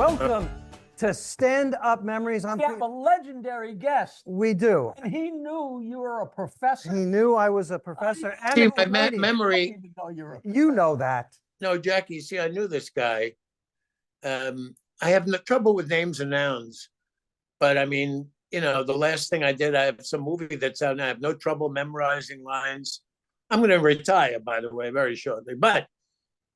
Welcome to Stand Up Memories. We have a legendary guest. We do. And he knew you were a professor. He knew I was a professor and See, a my comedian. I memory. didn't even know you were a You know that. No, Jackie, see, I knew this guy. I have no trouble with names and nouns, but I mean, you know, the last thing I did, I have some movie that's out and I have no trouble memorizing lines. I'm going to retire, by the way, very shortly, but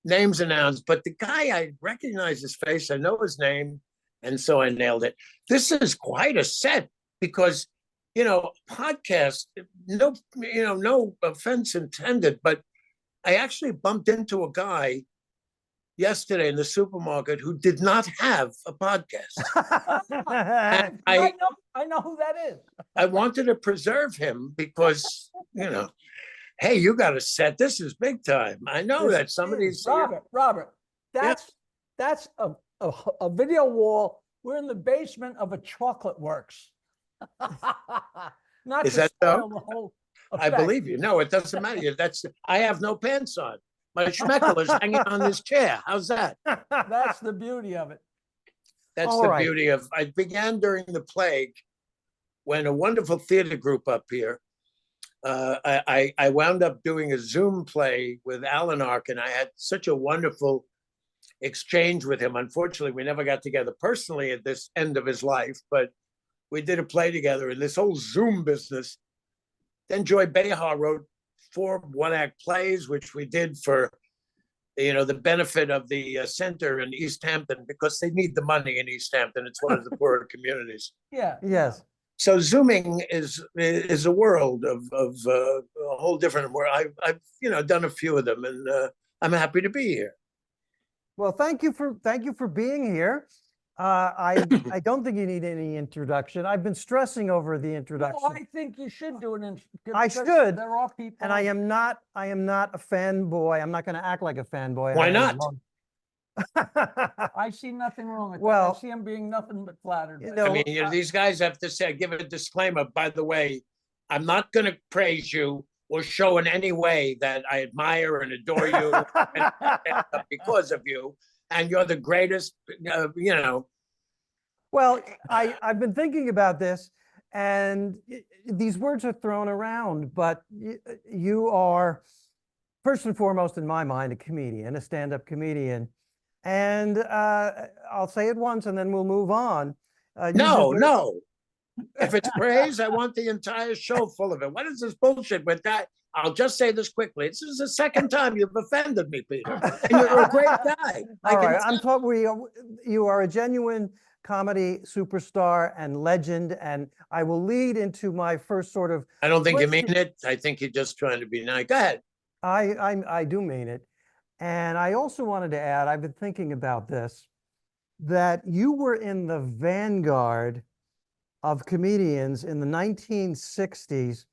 names and nouns. But the guy, I recognize his face, I know his name, and so I nailed it. This is quite a set because, you know, podcast, no offense intended, but I actually bumped into a guy yesterday in the supermarket who did not have a podcast. And I know who that is. I wanted to preserve him because, you know, hey, you got a set. This is big time. I know that somebody's Robert. That's a video wall. We're in the basement of a chocolate works. Not Is to that spoil so? the whole I effect. believe you. No, it doesn't matter. I have no pants on. My schmeckle is hanging on this chair. How's that? That's the beauty of it. That's All the right. beauty of. I began during the plague, when a wonderful theater group up here. I wound up doing a Zoom play with Alan Arkin. I had such a wonderful exchange with him. Unfortunately, we never got together personally at this end of his life, but we did a play together in this whole Zoom business. Then Joy Behar wrote 4 one-act plays, which we did for, you know, the benefit of the center in East Hampton, because they need the money in East Hampton. It's one of the poorer communities. Yeah. Yes. So Zooming is a world of a whole different world. I've done a few of them, and I'm happy to be here. Well, thank you for being here. I don't think you need any introduction. I've been stressing over the introduction. Well, I think you should do an introduction. I should. There are people. And I am not a fanboy. I'm not going to act like a fanboy. Why not? I see nothing wrong with Well, that. I see him being nothing but flattered. you by know, I mean, these guys have to say, give a disclaimer. By the way, I'm not going to praise you or show in any way that I admire and adore you because of you. And you're the greatest, Well, I've been thinking about this, and these words are thrown around, but you are, first and foremost, in my mind, a comedian, a stand-up comedian. And I'll say it once, and then we'll move on. No. If it's praise, I want the entire show full of it. What is this bullshit with that? I'll just say this quickly. This is the second time you've offended me, Peter. And you're a great guy. All right, I'm talking. You are a genuine comedy superstar and legend, and I will lead into my first sort of. I don't think you question. mean it. I think you're just trying to be nice. Go ahead. I do mean it, and I also wanted to add. I've been thinking about this, that you were in the vanguard of comedians in the 1960s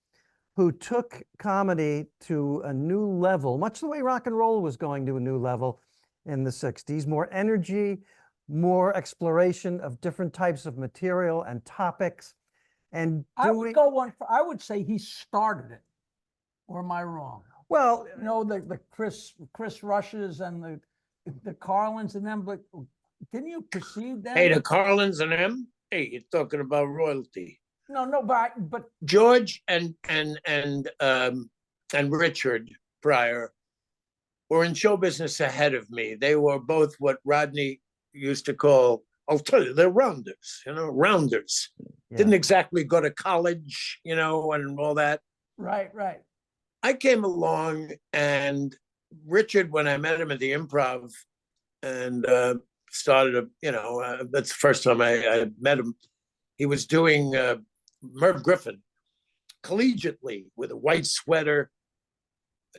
who took comedy to a new level, much the way rock and roll was going to a new level in the 60s. More energy, more exploration of different types of material and topics. And I would say he started it. Or am I wrong? well, You know, the Chris Rushes and the Carlins and them, but didn't you precede them? Hey, the Carlins and them. Hey, you're talking about royalty. No, but George and Richard Pryor were in show business ahead of me. They were both what Rodney used to call, I'll tell you, they're rounders, rounders. yeah. Didn't exactly go to college, and all that. right. I came along, and Richard, when I met him at the Improv and started, that's the first time I met him. He was doing Merv Griffin collegiately with a white sweater.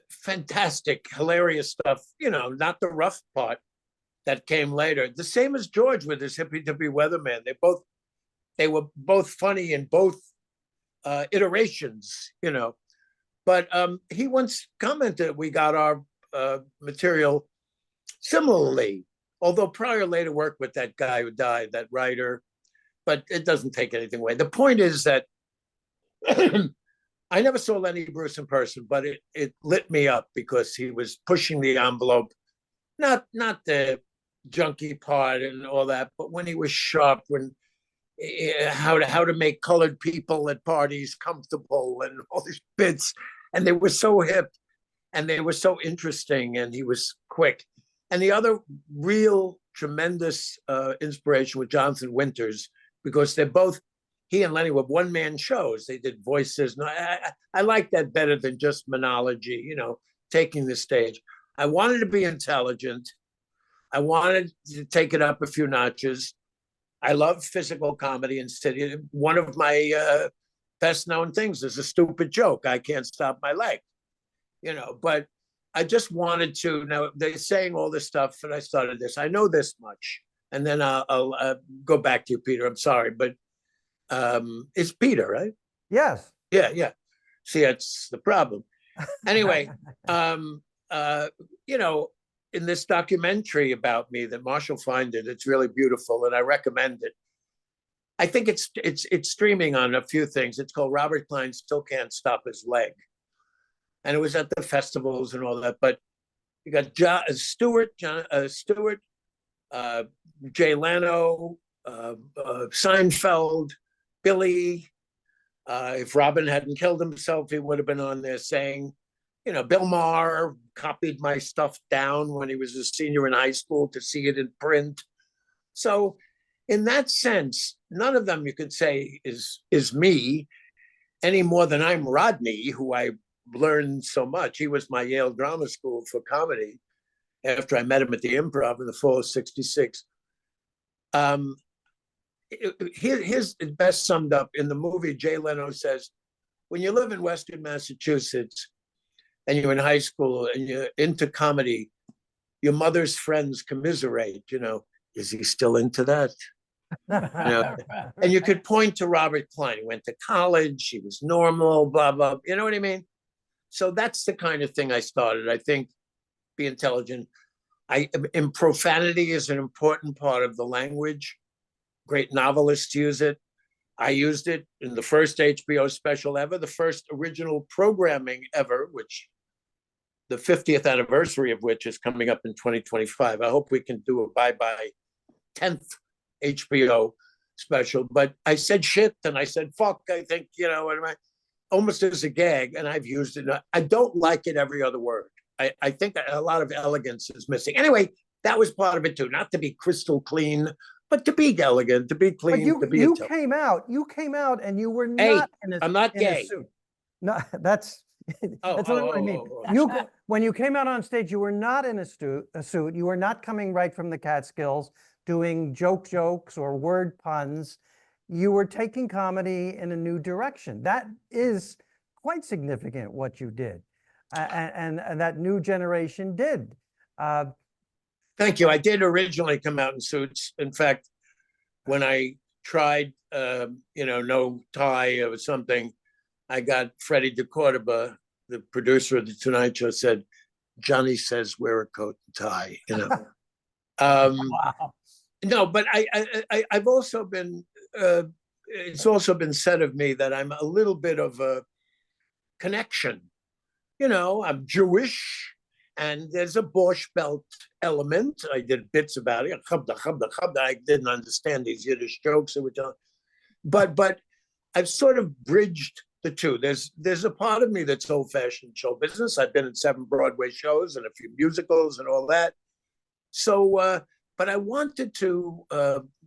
Fantastic, hilarious stuff. Not the rough part that came later. The same as George with his hippy dippy weatherman. They were both funny in both iterations, But he once commented we got our material similarly, although Pryor later worked with that guy who died, that writer, but it doesn't take anything away. The point is that I never saw Lenny Bruce in person, but it lit me up because he was pushing the envelope, not the junkie part and all that, but when he was sharp, when how to make colored people at parties comfortable and all these bits, and they were so hip and they were so interesting, and he was quick. And the other real tremendous inspiration was Jonathan Winters, because they're both, he and Lenny were one-man shows. They did voices. And I like that better than just monology, you know, taking the stage. I wanted to be intelligent. I wanted to take it up a few notches. I love physical comedy, and one of my best known things is a stupid joke. I can't stop my leg, you know, but I just wanted to. Now they're saying all this stuff, and I started this. I know this much, and then I'll go back to you, Peter. I'm sorry, but it's Peter, right? Yes. Yeah, yeah. See, that's the problem. Anyway, you know, in this documentary about me that Marshall find it's really beautiful, and I recommend it. I think it's streaming on a few things. It's called Robert Klein Still Can't Stop His Leg, and it was at the festivals and all that. But you got Stewart, Jay Leno, Seinfeld, Billy. If Robin hadn't killed himself, he would have been on there saying, you know, Bill Maher copied my stuff down when he was a senior in high school to see it in print. So in that sense, none of them you could say is me any more than I'm Rodney, who I learned so much. He was my Yale Drama School for comedy after I met him at the Improv in the fall of '66. Here's best summed up in the movie. Jay Leno says, when you live in Western Massachusetts and you're in high school and you're into comedy, your mother's friends commiserate, you know, is he still into that? You know? And you could point to Robert Klein. He went to college, he was normal, blah, blah. You know what I mean? So that's the kind of thing I started. I think be intelligent. And profanity is an important part of the language. Great novelists use it. I used it in the first HBO special ever, the first original programming ever, which the 50th anniversary of which is coming up in 2025. I hope we can do a bye-bye 10th HBO special. But I said shit and I said fuck, I think, you know, almost as a gag, and I've used it. I don't like it every other word. I think a lot of elegance is missing. Anyway, that was part of it too, not to be crystal clean, but to be elegant, to be clean, But to be you came out and you were not I'm not gay. suit. No, that's Oh, that's what I mean. When you came out on stage, you were not in a suit. You were not coming right from the Catskills doing jokes or word puns. You were taking comedy in a new direction. That is quite significant what you did, and that new generation did. Thank you. I did originally come out in suits. In fact, when I tried, you know, no tie or something, I got Freddie DeCordova, the producer of the Tonight Show, said, "Johnny says wear a coat and tie." You know. Wow. No, but I've also been. It's also been said of me that I'm a little bit of a connection. You know, I'm Jewish. And there's a Borscht Belt element. I did bits about it. I didn't understand these Yiddish jokes that were done, but I've sort of bridged the two. There's a part of me that's old-fashioned show business. I've been in 7 Broadway shows and a few musicals and all that. So, but I wanted to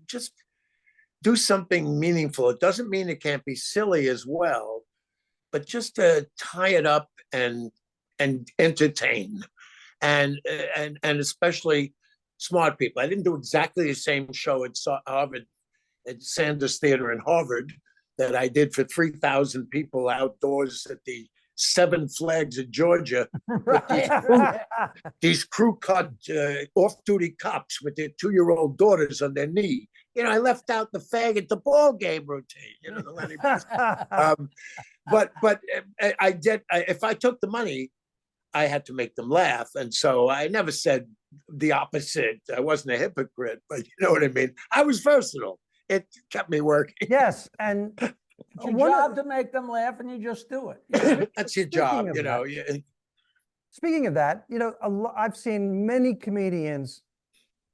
just do something meaningful. It doesn't mean it can't be silly as well, but just to tie it up and entertain. And especially smart people. I didn't do exactly the same show at Harvard, at Sanders Theater in Harvard, that I did for 3,000 people outdoors at the 7 Flags of Georgia. Right. These crew-cut off-duty cops with their 2-year-old daughters on their knee. You know, I left out the fag at the ball game routine. You know, the Lenny. But I did. If I took the money, I had to make them laugh. And so I never said the opposite. I wasn't a hypocrite, but you know what I mean? I was versatile. It kept me working. Yes, and It's your job to make them laugh, and you just do it. That's your job, you know. Speaking of that, you know, I've seen many comedians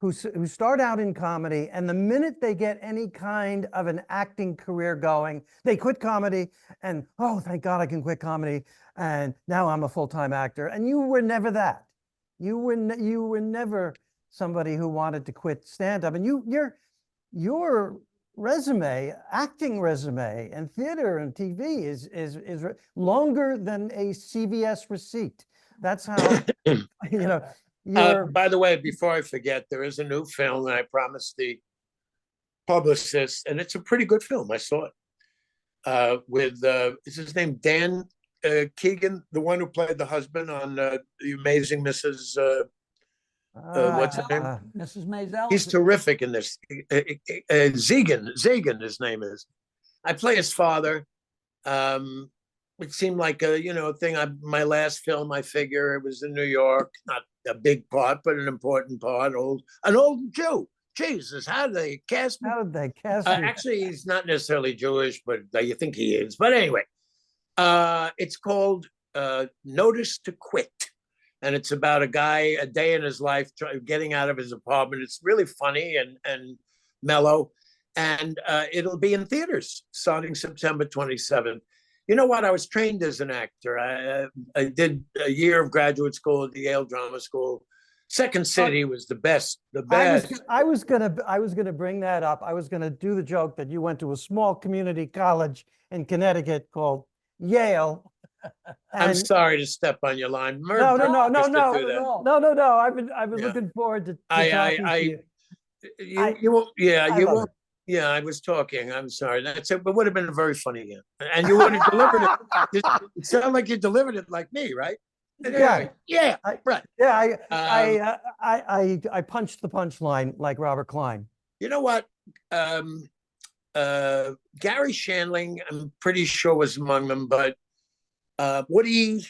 who start out in comedy, and the minute they get any kind of an acting career going, they quit comedy and, oh, thank God I can quit comedy, and now I'm a full-time actor. And you were never that. You were never somebody who wanted to quit stand-up. And your resume, acting resume, and theater and TV is longer than a CVS receipt. That's how, you know, you're. By the way, before I forget, there is a new film, and I promised the publicist, and it's a pretty good film. I saw it with is his name Dan Keegan, the one who played the husband on The Amazing Mrs. What's her name? Mrs. Maisel. He's terrific in this. Zagan, his name is. I play his father. It seemed like a thing. My last film, I figure it was in New York, not a big part, but an important part. An old Jew. Jesus, how did they cast me? How did they cast you? Actually, he's not necessarily Jewish, but you think he is. But anyway, it's called Notice to Quit. And it's about a guy, a day in his life, getting out of his apartment. It's really funny and mellow. And it'll be in theaters starting September 27th. You know what? I was trained as an actor. I did a year of graduate school at the Yale Drama School. Second City was the best. The best. I was gonna bring that up. I was gonna do the joke that you went to a small community college in Connecticut called Yale. I'm sorry to step on your line. No. I've been Yeah. looking forward to I- talking I- to you. You won't. Yeah, I you love won't. Yeah, I was talking. I'm sorry. That's it. But would have been a very funny game. And you would have delivered it. It sounded like you delivered it like me, right? Yeah. Yeah. Right. Yeah, I punched the punchline like Robert Klein. You know what? Gary Shandling, I'm pretty sure was among them, but Woody,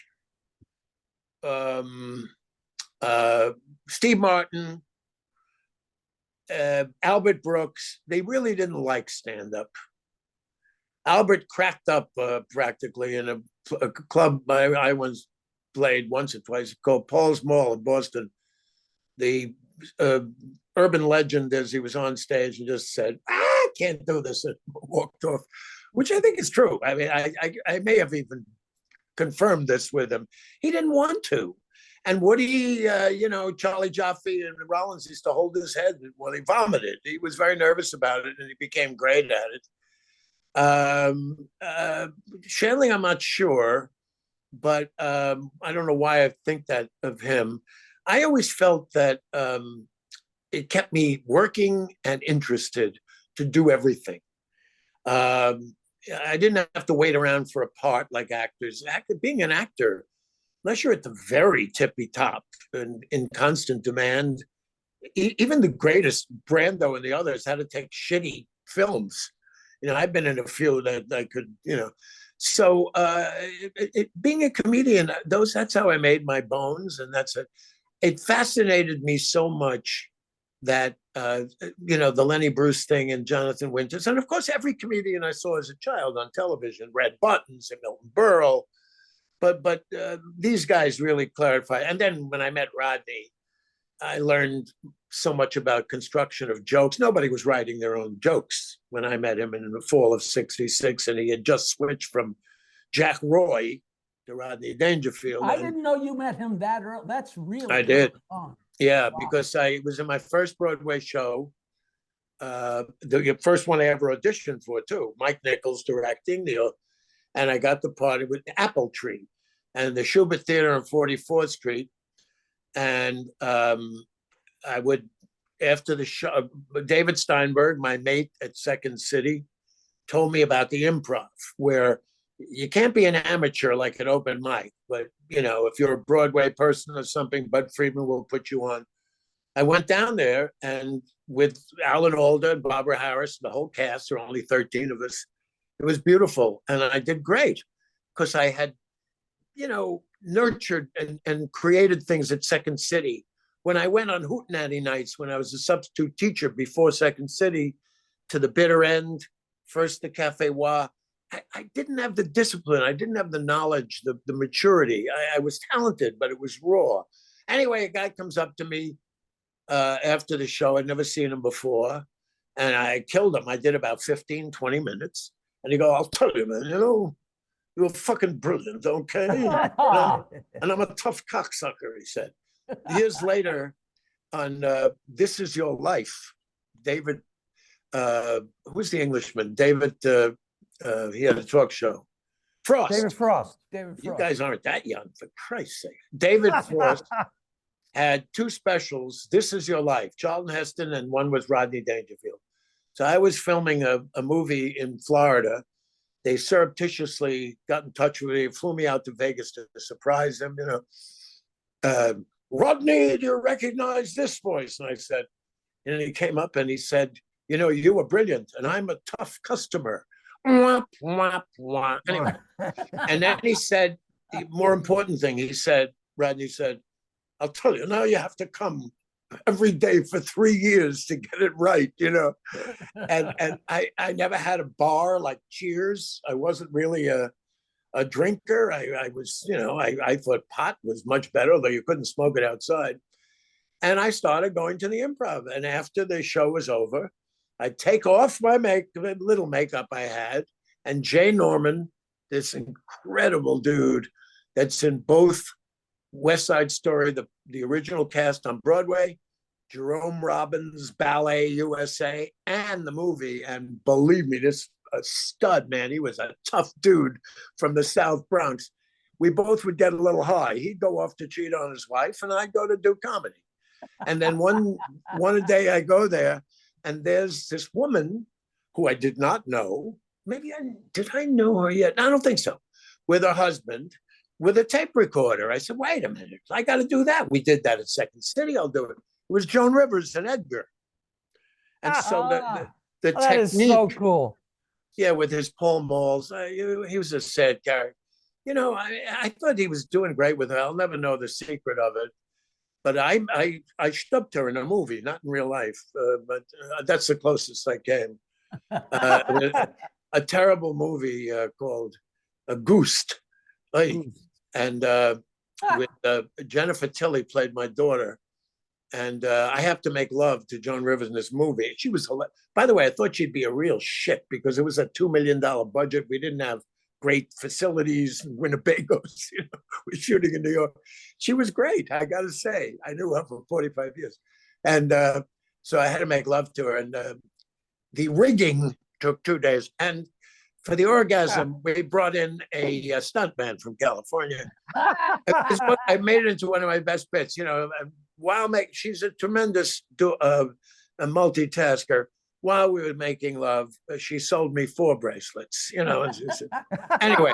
Steve Martin, Albert Brooks, they really didn't like stand-up. Albert cracked up practically in a club I once played once or twice called Paul's Mall in Boston. The urban legend is he was on stage and just said, I can't do this, and walked off, which I think is true. I mean, I may have even confirmed this with him. He didn't want to. And Woody, Charlie Jaffe and Rollins used to hold his head while he vomited. He was very nervous about it, and he became great at it. Shandling, I'm not sure, but I don't know why I think that of him. I always felt that it kept me working and interested to do everything. I didn't have to wait around for a part like actors. Being an actor, unless you're at the very tippy top and in constant demand, even the greatest, Brando and the others, had to take shitty films. I've been in a few that I could, So being a comedian, that's how I made my bones, and that's it. It fascinated me so much that the Lenny Bruce thing and Jonathan Winters, and of course every comedian I saw as a child on television, Red Buttons and Milton Berle, but these guys really clarified. And then when I met Rodney, I learned so much about construction of jokes. Nobody was writing their own jokes when I met him in the fall of '66, and he had just switched from Jack Roy to Rodney Dangerfield. I didn't know you met him that early. That's really I did. Fun. Yeah, wow. Because I was in my first Broadway show, the first one I ever auditioned for too. Mike Nichols directing, and I got the part with Apple Tree and the Schubert Theater on 44th Street. And I would, after the show, David Steinberg, my mate at Second City, told me about the improv, where you can't be an amateur like an open mic, but if you're a Broadway person or something, Bud Friedman will put you on. I went down there, and with Alan Alda and Barbara Harris, the whole cast, there were only 13 of us. It was beautiful, and I did great because I had, nurtured and created things at Second City. When I went on Hootenanny nights, when I was a substitute teacher before Second City, to the bitter end, first the Cafe Wa, I didn't have the discipline. I didn't have the knowledge, the maturity. I was talented, but it was raw. Anyway, a guy comes up to me, after the show. I'd never seen him before. And I killed him. I did about 15, 20 minutes. And he go, I'll tell you, man, you were fucking brilliant, okay? And I'm a tough cocksucker, he said. Years later, on This Is Your Life, David, who's the Englishman? David, he had a talk show. Frost. David Frost. David You Frost. guys aren't that young, for Christ's sake. David Frost had two specials, This Is Your Life, Charlton Heston, and one was Rodney Dangerfield. So I was filming a movie in Florida. They surreptitiously got in touch with me, flew me out to Vegas to surprise them, Rodney, do you recognize this voice? And I said, and he came up and he said, you were brilliant, and I'm a tough customer. Wah, wah, wah. Anyway, and then he said, the more important thing, Rodney said, I'll tell you, now you have to come every day for 3 years to get it right, And I never had a bar like Cheers. I wasn't really a drinker. I was, I thought pot was much better, although you couldn't smoke it outside. And I started going to the Improv. And after the show was over, I'd take off my little makeup I had, and Jay Norman, this incredible dude that's in both West Side Story, the original cast on Broadway, Jerome Robbins, Ballet USA, and the movie. And believe me, this a stud, man. He was a tough dude from the South Bronx. We both would get a little high. He'd go off to cheat on his wife, and I'd go to do comedy. And then one day I go there, and there's this woman who I did not know. Did I know her yet? I don't think so. With her husband, with a tape recorder. I said, wait a minute, I got to do that. We did that at Second City. I'll do it. It was Joan Rivers and Edgar. And so the that technique, is so cool. Yeah, with his Paul Malls, he was a sad character. I thought he was doing great with her. I'll never know the secret of it. But I stubbed her in a movie, not in real life. But that's the closest I came. A terrible movie called A Ghost. And with Jennifer Tilly played my daughter. And I have to make love to Joan Rivers in this movie. She was, by the way, I thought she'd be a real shit because it was a $2 million budget. We didn't have great facilities in Winnebagos. We're shooting in New York. She was great, I got to say. I knew her for 45 years. And so I had to make love to her. And the rigging took 2 days. And for the orgasm, we brought in a stuntman from California. I made it into one of my best bits, she's a tremendous multitasker. While we were making love, she sold me 4 bracelets, Anyway.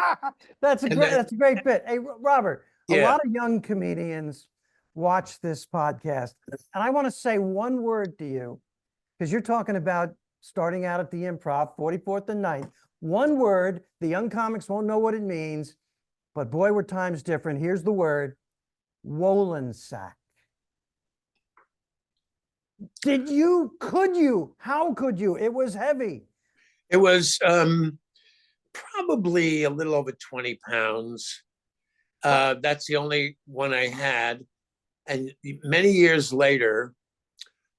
That's a great bit. Hey, Robert, a Yeah. lot of young comedians watch this podcast. And I want to say one word to you, because you're talking about starting out at the Improv, 44th and 9th. One word, the young comics won't know what it means, but boy, were times different. Here's the word, Wolensack. How could you? It was heavy. It was probably a little over 20 pounds. That's the only one I had. And many years later,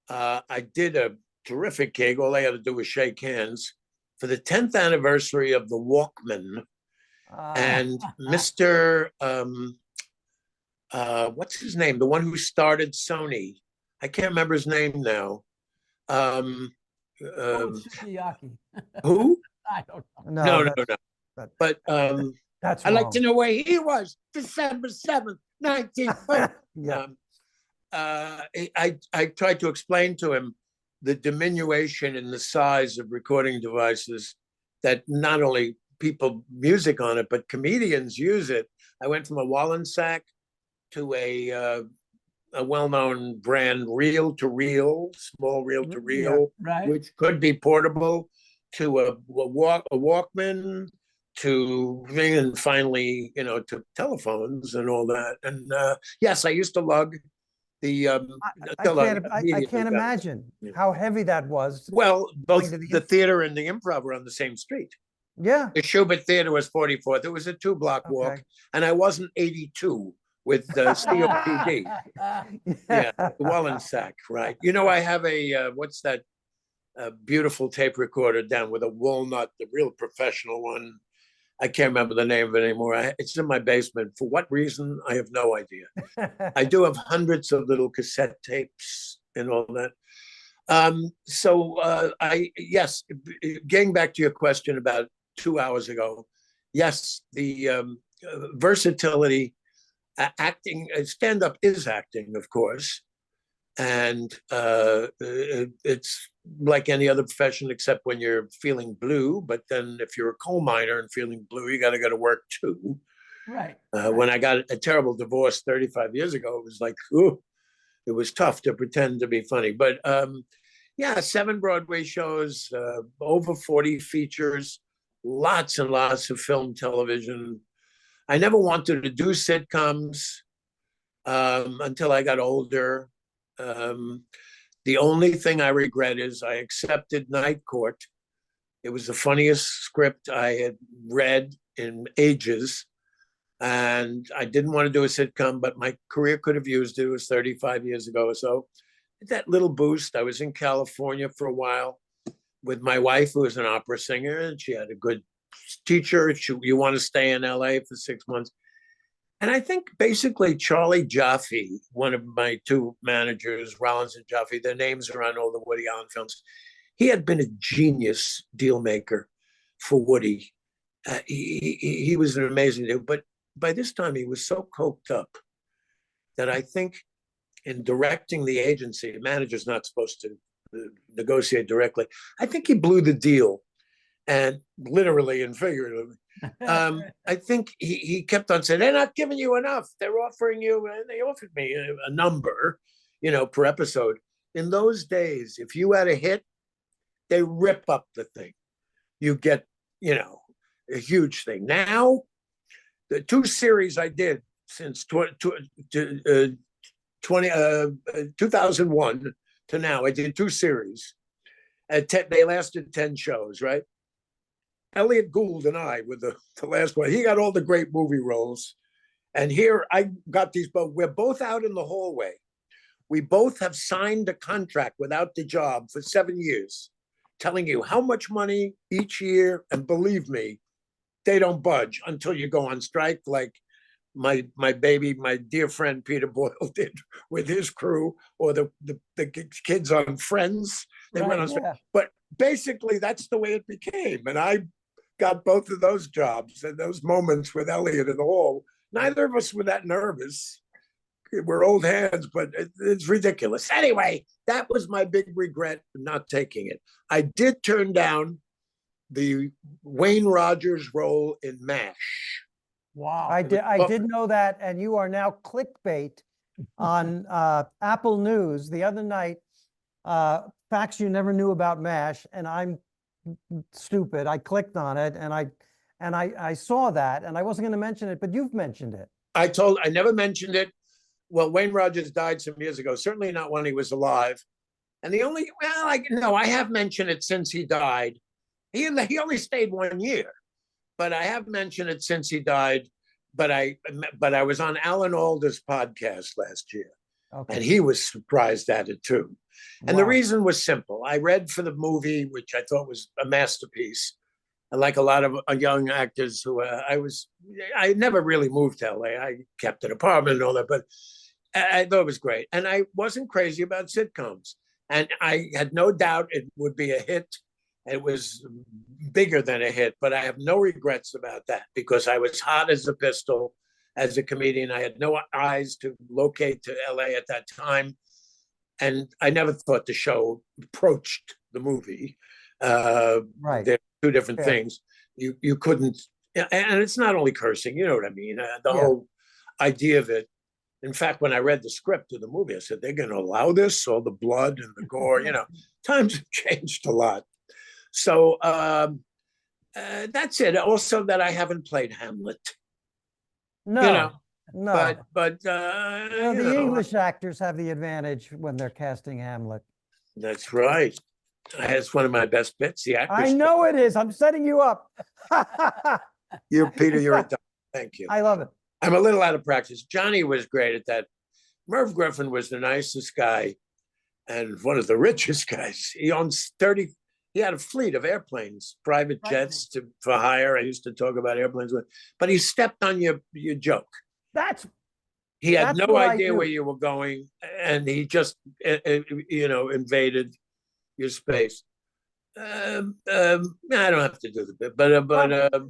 I did a terrific gig. All I had to do was shake hands for the 10th anniversary of the Walkman. And Mr. What's his name? The one who started Sony. I can't remember his name now. Sukiyaki. Who? I don't know. No. But that's I'd like to know where he was December 7th, 1940. Yeah. I tried to explain to him the diminution in the size of recording devices, that not only people music on it, but comedians use it. I went from a Wallensack to a well-known brand, reel-to-reel, small reel-to-reel, right. which could be portable, to a Walkman, to and finally, to telephones and all that. And yes, I used to lug the. I can't imagine how heavy that was. Well, both to the theater and the Improv were on the same street. Yeah. The Schubert Theater was 44th. It was a 2-block walk, and I wasn't 82 with COPD. Yeah, Wallensack, right? You know, I have a what's that beautiful tape recorder down with a walnut, the real professional one. I can't remember the name of it anymore. It's in my basement. For what reason, I have no idea. I do have hundreds of little cassette tapes and all that. Yes, getting back to your question about 2 hours ago, yes, the versatility, acting, stand up is acting, of course. And it's like any other profession, except when you're feeling blue. But then if you're a coal miner and feeling blue, you got to go to work too. Right. When I got a terrible divorce 35 years ago, it was like, ooh, it was tough to pretend to be funny. But yeah, 7 Broadway shows, over 40 features, lots and lots of film, television. I never wanted to do sitcoms until I got older. The only thing I regret is I accepted Night Court. It was the funniest script I had read in ages. And I didn't want to do a sitcom, but my career could have used it. It was 35 years ago or so. That little boost. I was in California for a while with my wife, who was an opera singer, and she had a good teacher. You want to stay in LA for 6 months. And I think basically Charlie Jaffe, one of my 2 managers, Rollins and Jaffe, their names are on all the Woody Allen films. He had been a genius deal maker for Woody. He was an amazing dude. But by this time, he was so coked up that I think in directing the agency, the manager's not supposed to negotiate directly. I think he blew the deal, and literally and figuratively. I think he kept on saying, they're not giving you enough. They're offering you, and they offered me a number, per episode. In those days, if you had a hit, they rip up the thing. You get, a huge thing. Now, the 2 series I did since 2001 to now, I did 2 series. They lasted 10 shows, right? Elliot Gould and I were the last one. He got all the great movie roles. And here I got these, but we're both out in the hallway. We both have signed a contract without the job for 7 years, telling you how much money each year. And believe me, they don't budge until you go on strike, like my dear friend Peter Boyle did with his crew, or the kids on Friends. They went on strike. Yeah. But basically, that's the way it became. And I got both of those jobs and those moments with Elliot in the hall. Neither of us were that nervous. We're old hands, but it's ridiculous. Anyway, that was my big regret, not taking it. I did turn down the Wayne Rogers role in MASH. Wow. I did know that, and you are now clickbait on Apple News the other night. Facts you never knew about MASH, and I'm stupid. I clicked on it, and I saw that, and I wasn't going to mention it, but you've mentioned it. I never mentioned it. Well, Wayne Rogers died some years ago, certainly not when he was alive. And I have mentioned it since he died. He only stayed 1 year, but I have mentioned it since he died. But I was on Alan Alda's podcast last year, and he was surprised at it too. And the reason was simple. I read for the movie, which I thought was a masterpiece. And like a lot of young actors who I never really moved to LA. I kept an apartment and all that, but I thought it was great. And I wasn't crazy about sitcoms. And I had no doubt it would be a hit. It was bigger than a hit, but I have no regrets about that because I was hot as a pistol as a comedian. I had no eyes to locate to LA at that time. And I never thought the show approached the movie. Right. They're 2 different things. You couldn't, and it's not only cursing, you know what I mean? The whole idea of it. In fact, when I read the script of the movie, I said, they're going to allow this, all the blood and the gore, times have changed a lot. So that's it. Also that I haven't played Hamlet. No. But the English actors have the advantage when they're casting Hamlet. That's right. That's one of my best bits. The actress. I know it is. I'm setting you up. Peter, you're a dog. Thank you. I love it. I'm a little out of practice. Johnny was great at that. Merv Griffin was the nicest guy and one of the richest guys. He owns 30, he had a fleet of airplanes, private jets for hire. I used to talk about airplanes with, but he stepped on your joke. That's He had That's no what I idea where do. you were going, and he just, invaded your space. I don't have to do the bit, but talk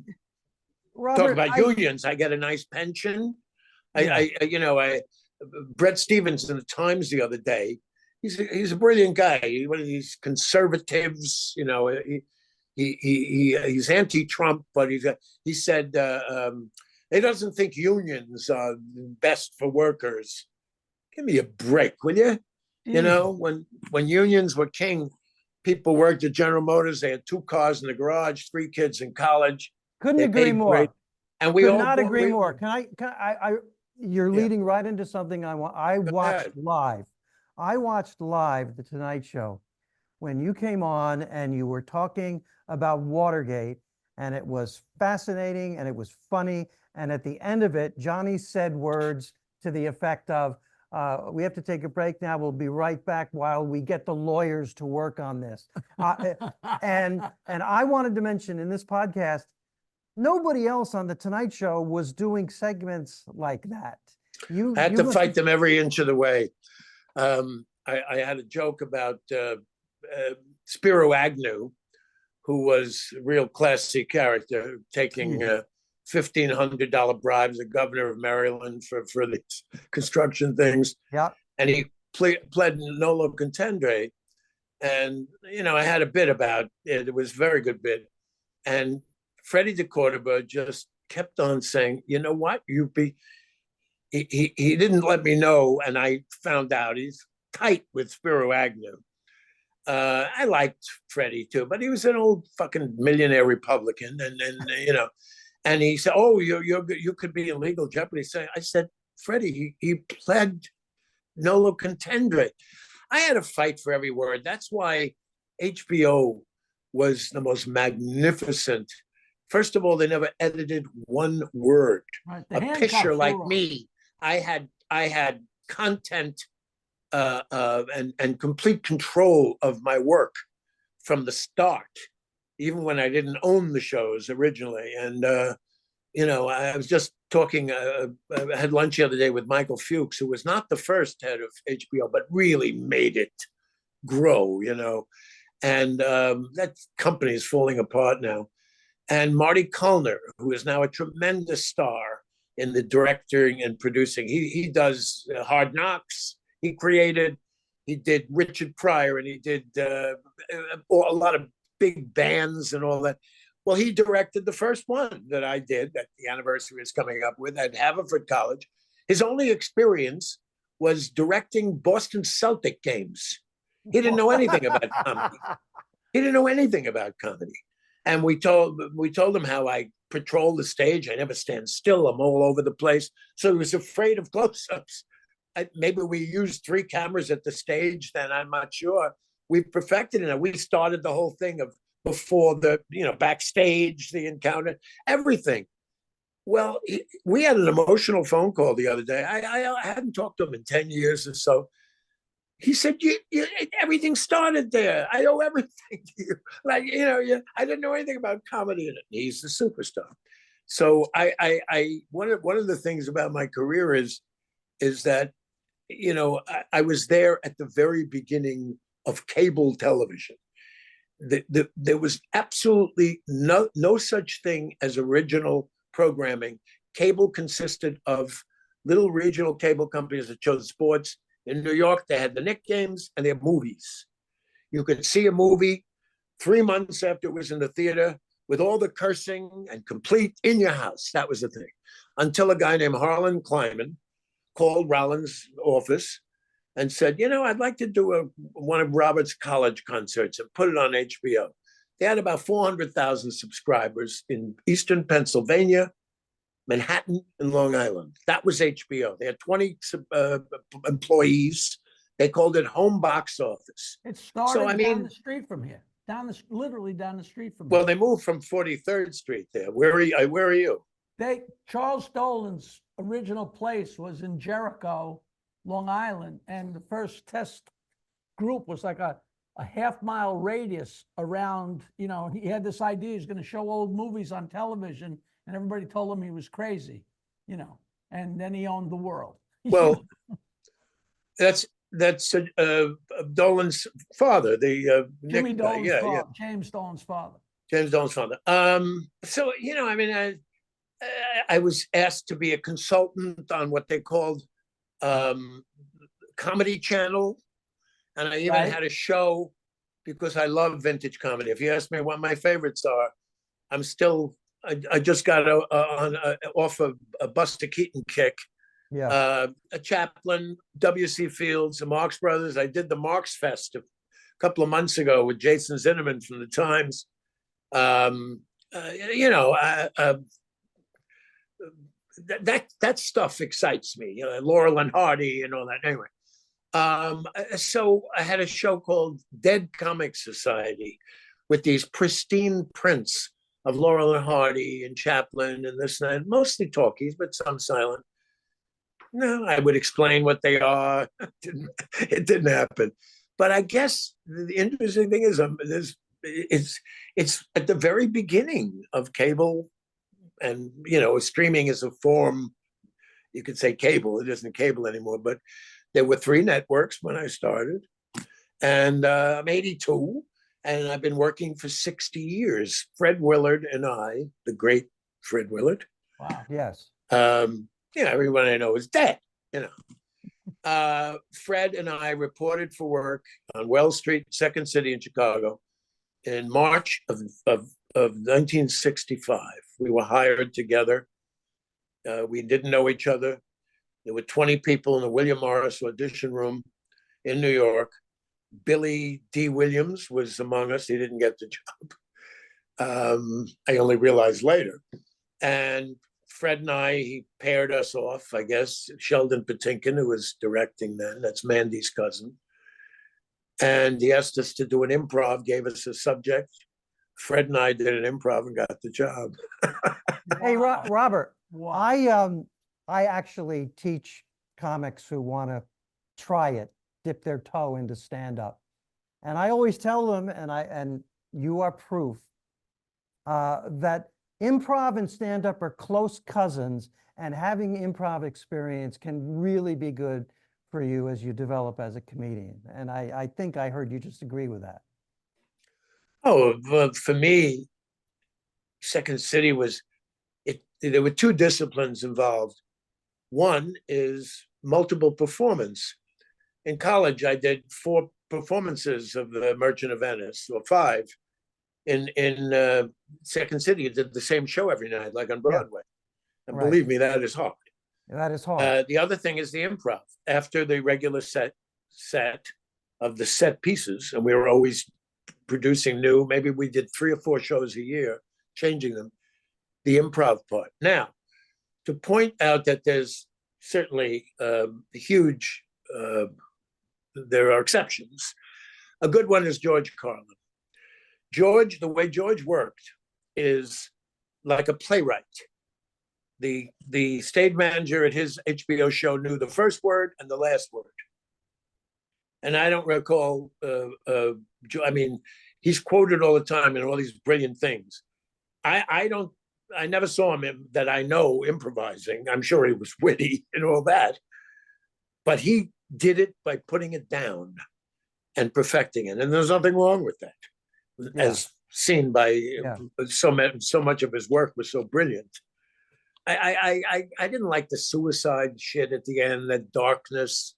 Robert, about unions. I get a nice pension. Yeah. I Brett Stevens in the Times the other day. He's a brilliant guy. One of these conservatives, he's anti-Trump, but he said he doesn't think unions are best for workers. Give me a break, will you? You know, when unions were king, people worked at General Motors. They had 2 cars in the garage, 3 kids in college. couldn't They agree paid more. great, and we Could all not bought- agree we- more. You're Yeah. leading right into something I want. I watched ahead. live. I watched live the Tonight Show when you came on and you were talking about Watergate, and it was fascinating and it was funny. And at the end of it, Johnny said words to the effect of, we have to take a break now. We'll be right back while we get the lawyers to work on this. And I wanted to mention in this podcast, nobody else on the Tonight Show was doing segments like that. I had to fight them every inch of the way. I had a joke about Spiro Agnew, who was a real classy character, taking $1,500 bribes, the governor of Maryland, for these construction things. Yeah. And he pled nolo contendere. And, I had a bit about it. It was a very good bit. And Freddie DeCordova just kept on saying, you know what, he didn't let me know, and I found out he's tight with Spiro Agnew. I liked Freddie too, but he was an old fucking millionaire Republican, and he said, "Oh, you could be in legal jeopardy." I said, "Freddie, he pled nolo contendere." I had to fight for every word. That's why HBO was the most magnificent. First of all, they never edited one word. Right, A picture like me, I had content and complete control of my work from the start, even when I didn't own the shows originally. And I was just talking. I had lunch the other day with Michael Fuchs, who was not the first head of HBO, but really made it grow. And that company is falling apart now. And Marty Kullner, who is now a tremendous star in the directing and producing. He does Hard Knocks. He did Richard Pryor, and he did a lot of big bands and all that. Well, he directed the first one that I did, that the anniversary is coming up with, at Haverford College. His only experience was directing Boston Celtic games. He didn't know anything about comedy. He didn't know anything about comedy. And we told him how I patrol the stage. I never stand still. I'm all over the place. So he was afraid of close-ups. Maybe we used 3 cameras at the stage then, I'm not sure. We perfected it. We started the whole thing of before the, backstage, the encounter, everything. Well, we had an emotional phone call the other day. I hadn't talked to him in 10 years or so. He said, everything started there. I owe everything to you. I didn't know anything about comedy in it. He's the superstar. So one of the things about my career is that, I was there at the very beginning of cable television. There was absolutely no such thing as original programming. Cable consisted of little regional cable companies that chose sports. In New York, they had the Knicks games and their movies. You could see a movie 3 months after it was in the theater with all the cursing and complete in your house. That was the thing. Until a guy named Harlan Kleinman called Rollins' office and said, I'd like to do one of Robert's college concerts and put it on HBO. They had about 400,000 subscribers in Eastern Pennsylvania, Manhattan, and Long Island. That was HBO. They had 20 employees. They called it home box office. It started down the street from here, literally down the street from here. Well, they moved from 43rd Street there. Where are you? Charles Dolan's original place was in Jericho, Long Island, and the first test group was like a half-mile radius around, he had this idea, he's going to show old movies on television, and everybody told him he was crazy, and then he owned the world. Well, that's Dolan's father, the Jimmy Nick guy. Dolan's Yeah, father, James Dolan's father. James Dolan's father. So I mean, I was asked to be a consultant on what they called Comedy Channel, and I even had a show because I love vintage comedy. If you ask me what my favorites are, I'm still. I just got off of a Buster Keaton kick. Yeah. A Chaplin, W.C. Fields, the Marx Brothers. I did the Marx Fest a couple of months ago with Jason Zinnerman from the Times. That stuff excites me. Laurel and Hardy and all that. Anyway, so I had a show called Dead Comic Society with these pristine prints of Laurel and Hardy and Chaplin and this and that, mostly talkies, but some silent. No, I would explain what they are. It didn't happen. But I guess the interesting thing is it's at the very beginning of cable, and streaming is a form. You could say cable. It isn't cable anymore, but there were 3 networks when I started, and I'm 82, and I've been working for 60 years. Fred Willard and I, the great Fred Willard. Wow. Yes. Everyone I know is dead. Fred and I reported for work on Wells Street, Second City in Chicago, in March of 1965. We were hired together. We didn't know each other. There were 20 people in the William Morris audition room in New York. Billy D. Williams was among us. He didn't get the job. I only realized later. And Fred and I, he paired us off, I guess. Sheldon Patinkin, who was directing then, that's Mandy's cousin. And he asked us to do an improv, gave us a subject. Fred and I did an improv and got the job. Hey, Robert, Wow. I actually teach comics who want to try it, dip their toe into stand-up. And I always tell them, and you are proof, that improv and stand-up are close cousins, and having improv experience can really be good for you as you develop as a comedian. And I think I heard you just agree with that. Oh, well, for me, Second City there were 2 disciplines involved. One is multiple performance. In college, I did 4 performances of The Merchant of Venice, or 5. In Second City, you did the same show every night, like on Broadway. And believe me, that is hard. That is hard. The other thing is the improv. After the regular set of the set pieces, and we were always producing new, maybe we did 3 or 4 shows a year, changing them, the improv part. Now, to point out that there's certainly huge, there are exceptions. A good one is George Carlin. George, the way George worked is like a playwright. The stage manager at his HBO show knew the first word and the last word. And I don't recall, I mean, he's quoted all the time in all these brilliant things. I never saw him that I know improvising. I'm sure he was witty and all that, but he did it by putting it down and perfecting it. And there's nothing wrong with that, as seen by so much of his work was so brilliant. I didn't like the suicide shit at the end, that darkness.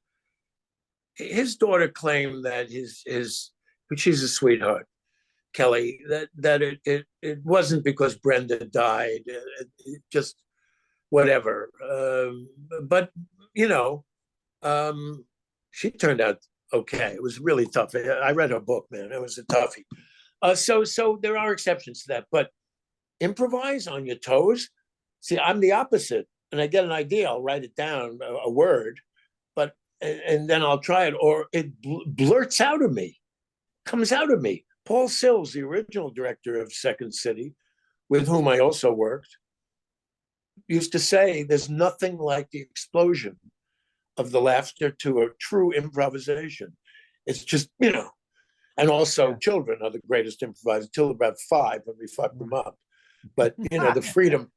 His daughter claimed that but she's a sweetheart, Kelly, that it wasn't because Brenda died, it just whatever. But she turned out okay. It was really tough. I read her book, man. It was a toughie. So there are exceptions to that, but improvise on your toes. See, I'm the opposite, and I get an idea, I'll write it down, a word, and then I'll try it, or it blurts out of me, comes out of me. Paul Sills, the original director of Second City, with whom I also worked, used to say there's nothing like the explosion of the laughter to a true improvisation. It's just, and also Yeah. children are the greatest improvisers till about 5 when we fuck them up. But the freedom.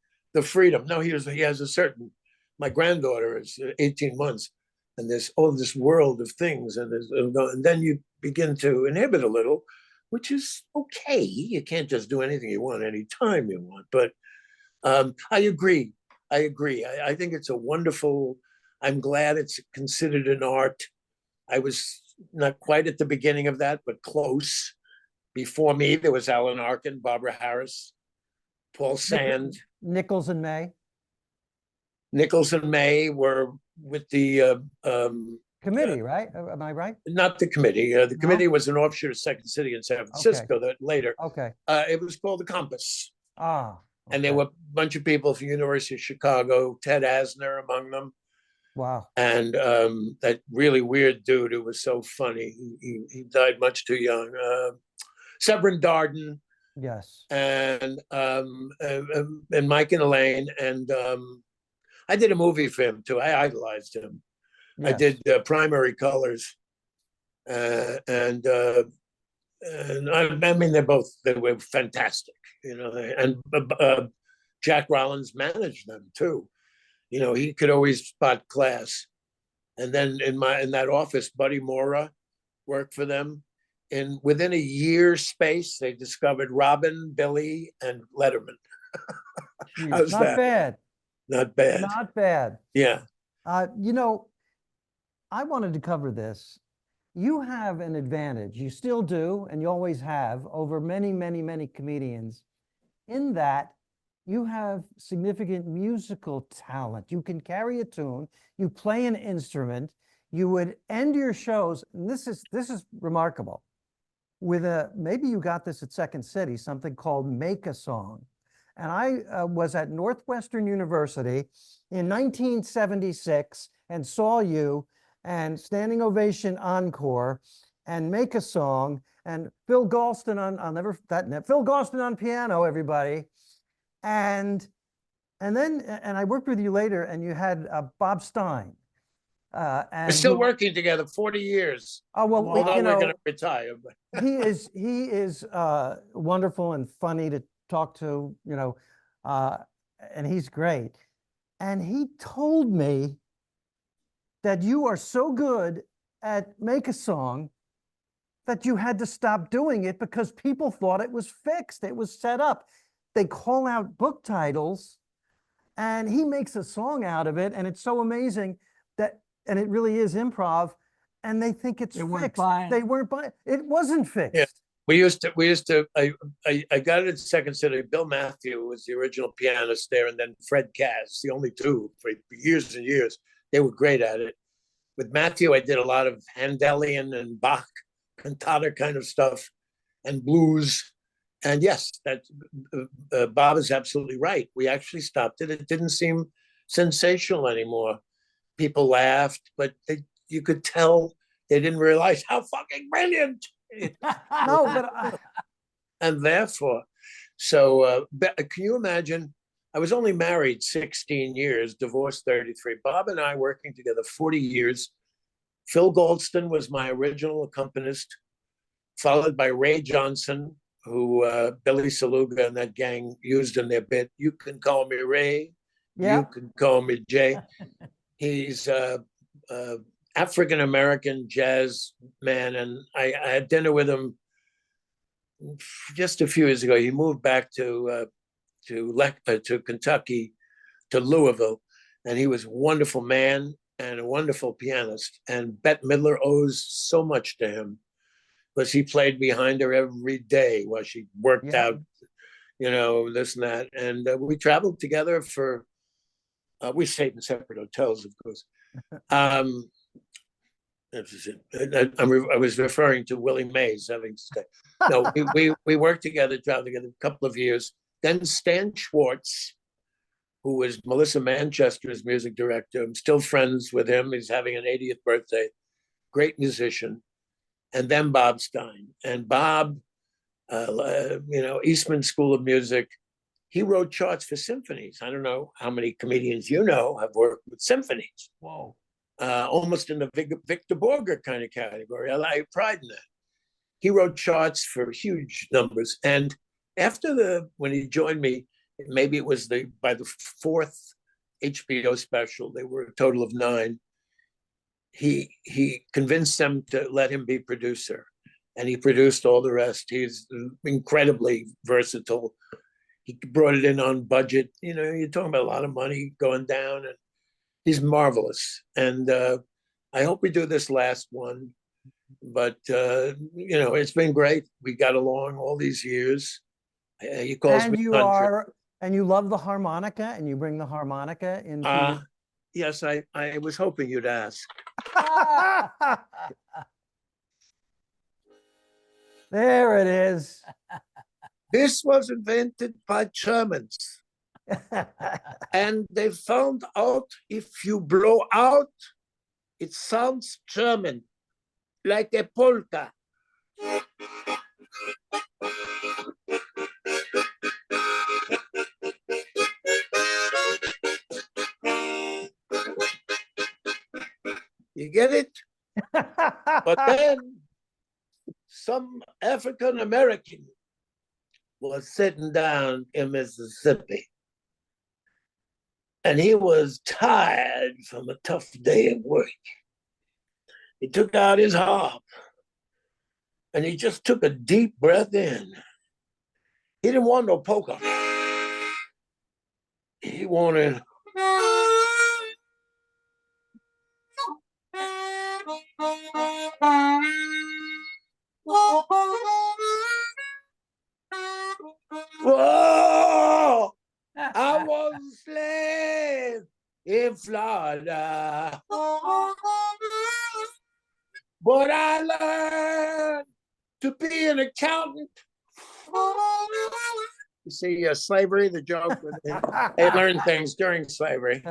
No, he has a certain. My granddaughter is 18 months, and there's all this world of things, and then you begin to inhibit a little, which is okay. You can't just do anything you want anytime you want. But I agree. I think it's a wonderful. I'm glad it's considered an art. I was not quite at the beginning of that, but close. Before me, there was Alan Arkin, Barbara Harris, Paul Sand. Nichols and May Nichols and May were with the committee, right? Am I right? not the committee. The No? committee was an offshoot of Second City in San Francisco that later. Okay. It was called the Compass. Ah. And there okay. were a bunch of people from the University of Chicago, Ted Asner among them. Wow. And that really weird dude who was so funny. He died much too young. Severin Darden Yes. and Mike and Elaine. And I did a movie for him too. I idolized him. Yes. I did Primary Colors. And I mean, they were fantastic, and Jack Rollins managed them too. He could always spot class. And then in that office, Buddy Mora worked for them. And within a year space, they discovered Robin, Billy, and Letterman. How's Not that? bad. Not bad. Not bad. Yeah. I wanted to cover this. You have an advantage. You still do, and you always have, over many, many, many comedians, in that you have significant musical talent. You can carry a tune, you play an instrument, you would end your shows, and this is remarkable, with maybe you got this at Second City, something called Make a Song. And I was at Northwestern University in 1976 and saw you and Standing Ovation Encore and Make a Song and Phil Galston Phil Galston on piano, everybody. And I worked with you later, and you had Bob Stein. And we're still working together 40 years. Oh, well, although we're going to retire. But. he is wonderful and funny to talk to, and he's great. And he told me that you are so good at Make a Song that you had to stop doing it because people thought it was fixed. It was set up. They call out book titles and he makes a song out of it. And it's so amazing and it really is improv, and they think it's fixed. They weren't buying. It wasn't fixed. Yeah. We used to, I got it at Second City. Bill Matthew was the original pianist there, and then Fred Kaz, the only two for years and years. They were great at it. With Matthew, I did a lot of Handelian and Bach cantata kind of stuff and blues. And yes, that Bob is absolutely right. We actually stopped it. It didn't seem sensational anymore. People laughed, but you could tell they didn't realize how fucking brilliant. No, but and therefore, so can you imagine? I was only married 16 years, divorced 33. Bob and I working together 40 years. Phil Goldston was my original accompanist, followed by Ray Johnson, who Billy Saluga and that gang used in their bit. You can call me Ray. Yeah. You can call me Jay. He's African-American jazz man. And I had dinner with him just a few years ago. He moved back to Kentucky, to Louisville. And he was a wonderful man and a wonderful pianist. And Bette Midler owes so much to him because he played behind her every day while she worked out, this and that. And we traveled together for, we stayed in separate hotels, of course. I was referring to Willie Mays having to stay. No, we worked together, traveled together a couple of years. Then Stan Schwartz, who was Melissa Manchester's music director. I'm still friends with him. He's having an 80th birthday. Great musician. And then Bob Stein. And Bob, Eastman School of Music, he wrote charts for symphonies. I don't know how many comedians you know have worked with symphonies. Whoa. Almost in the Victor Borger kind of category. I pride in that. He wrote charts for huge numbers. And when he joined me, maybe it was by the fourth HBO special, they were a total of 9. He convinced them to let him be producer, and he produced all the rest. He's incredibly versatile. He brought it in on budget. You know, you're talking about a lot of money going down, and he's marvelous. And I hope we do this last one. But you know, it's been great. We got along all these years. He calls And me you country. and you love the harmonica, and you bring the harmonica into. Yes, I was hoping you'd ask. There it is. This was invented by Germans, and they found out if you blow out, it sounds German, like a polka. You get it? But then some African American was sitting down in Mississippi, and he was tired from a tough day at work. He took out his harp, and he just took a deep breath in. He didn't want no polka. He wanted. Whoa! I was a slave in Florida, but I learned to be an accountant. You see, slavery, the joke, they learned things during slavery,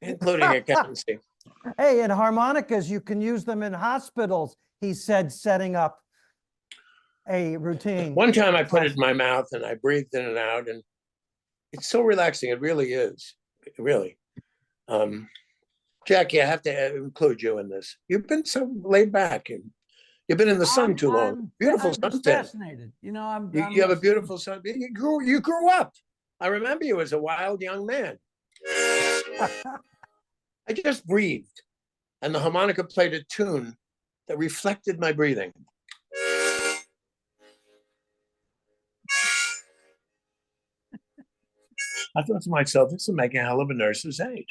including accountancy. Hey, and harmonicas, you can use them in hospitals, he said, setting up a routine. One time I put it in my mouth and I breathed in and out, and it's so relaxing. It really is. Really. Jackie, I have to include you in this. You've been so laid back, and you've been in the sun too long. Beautiful I'm sunset. fascinated. You know, You have a beautiful son. You grew up. I remember you as a wild young man. I just breathed, and the harmonica played a tune that reflected my breathing. I thought to myself, this will make a hell of a nurse's aide.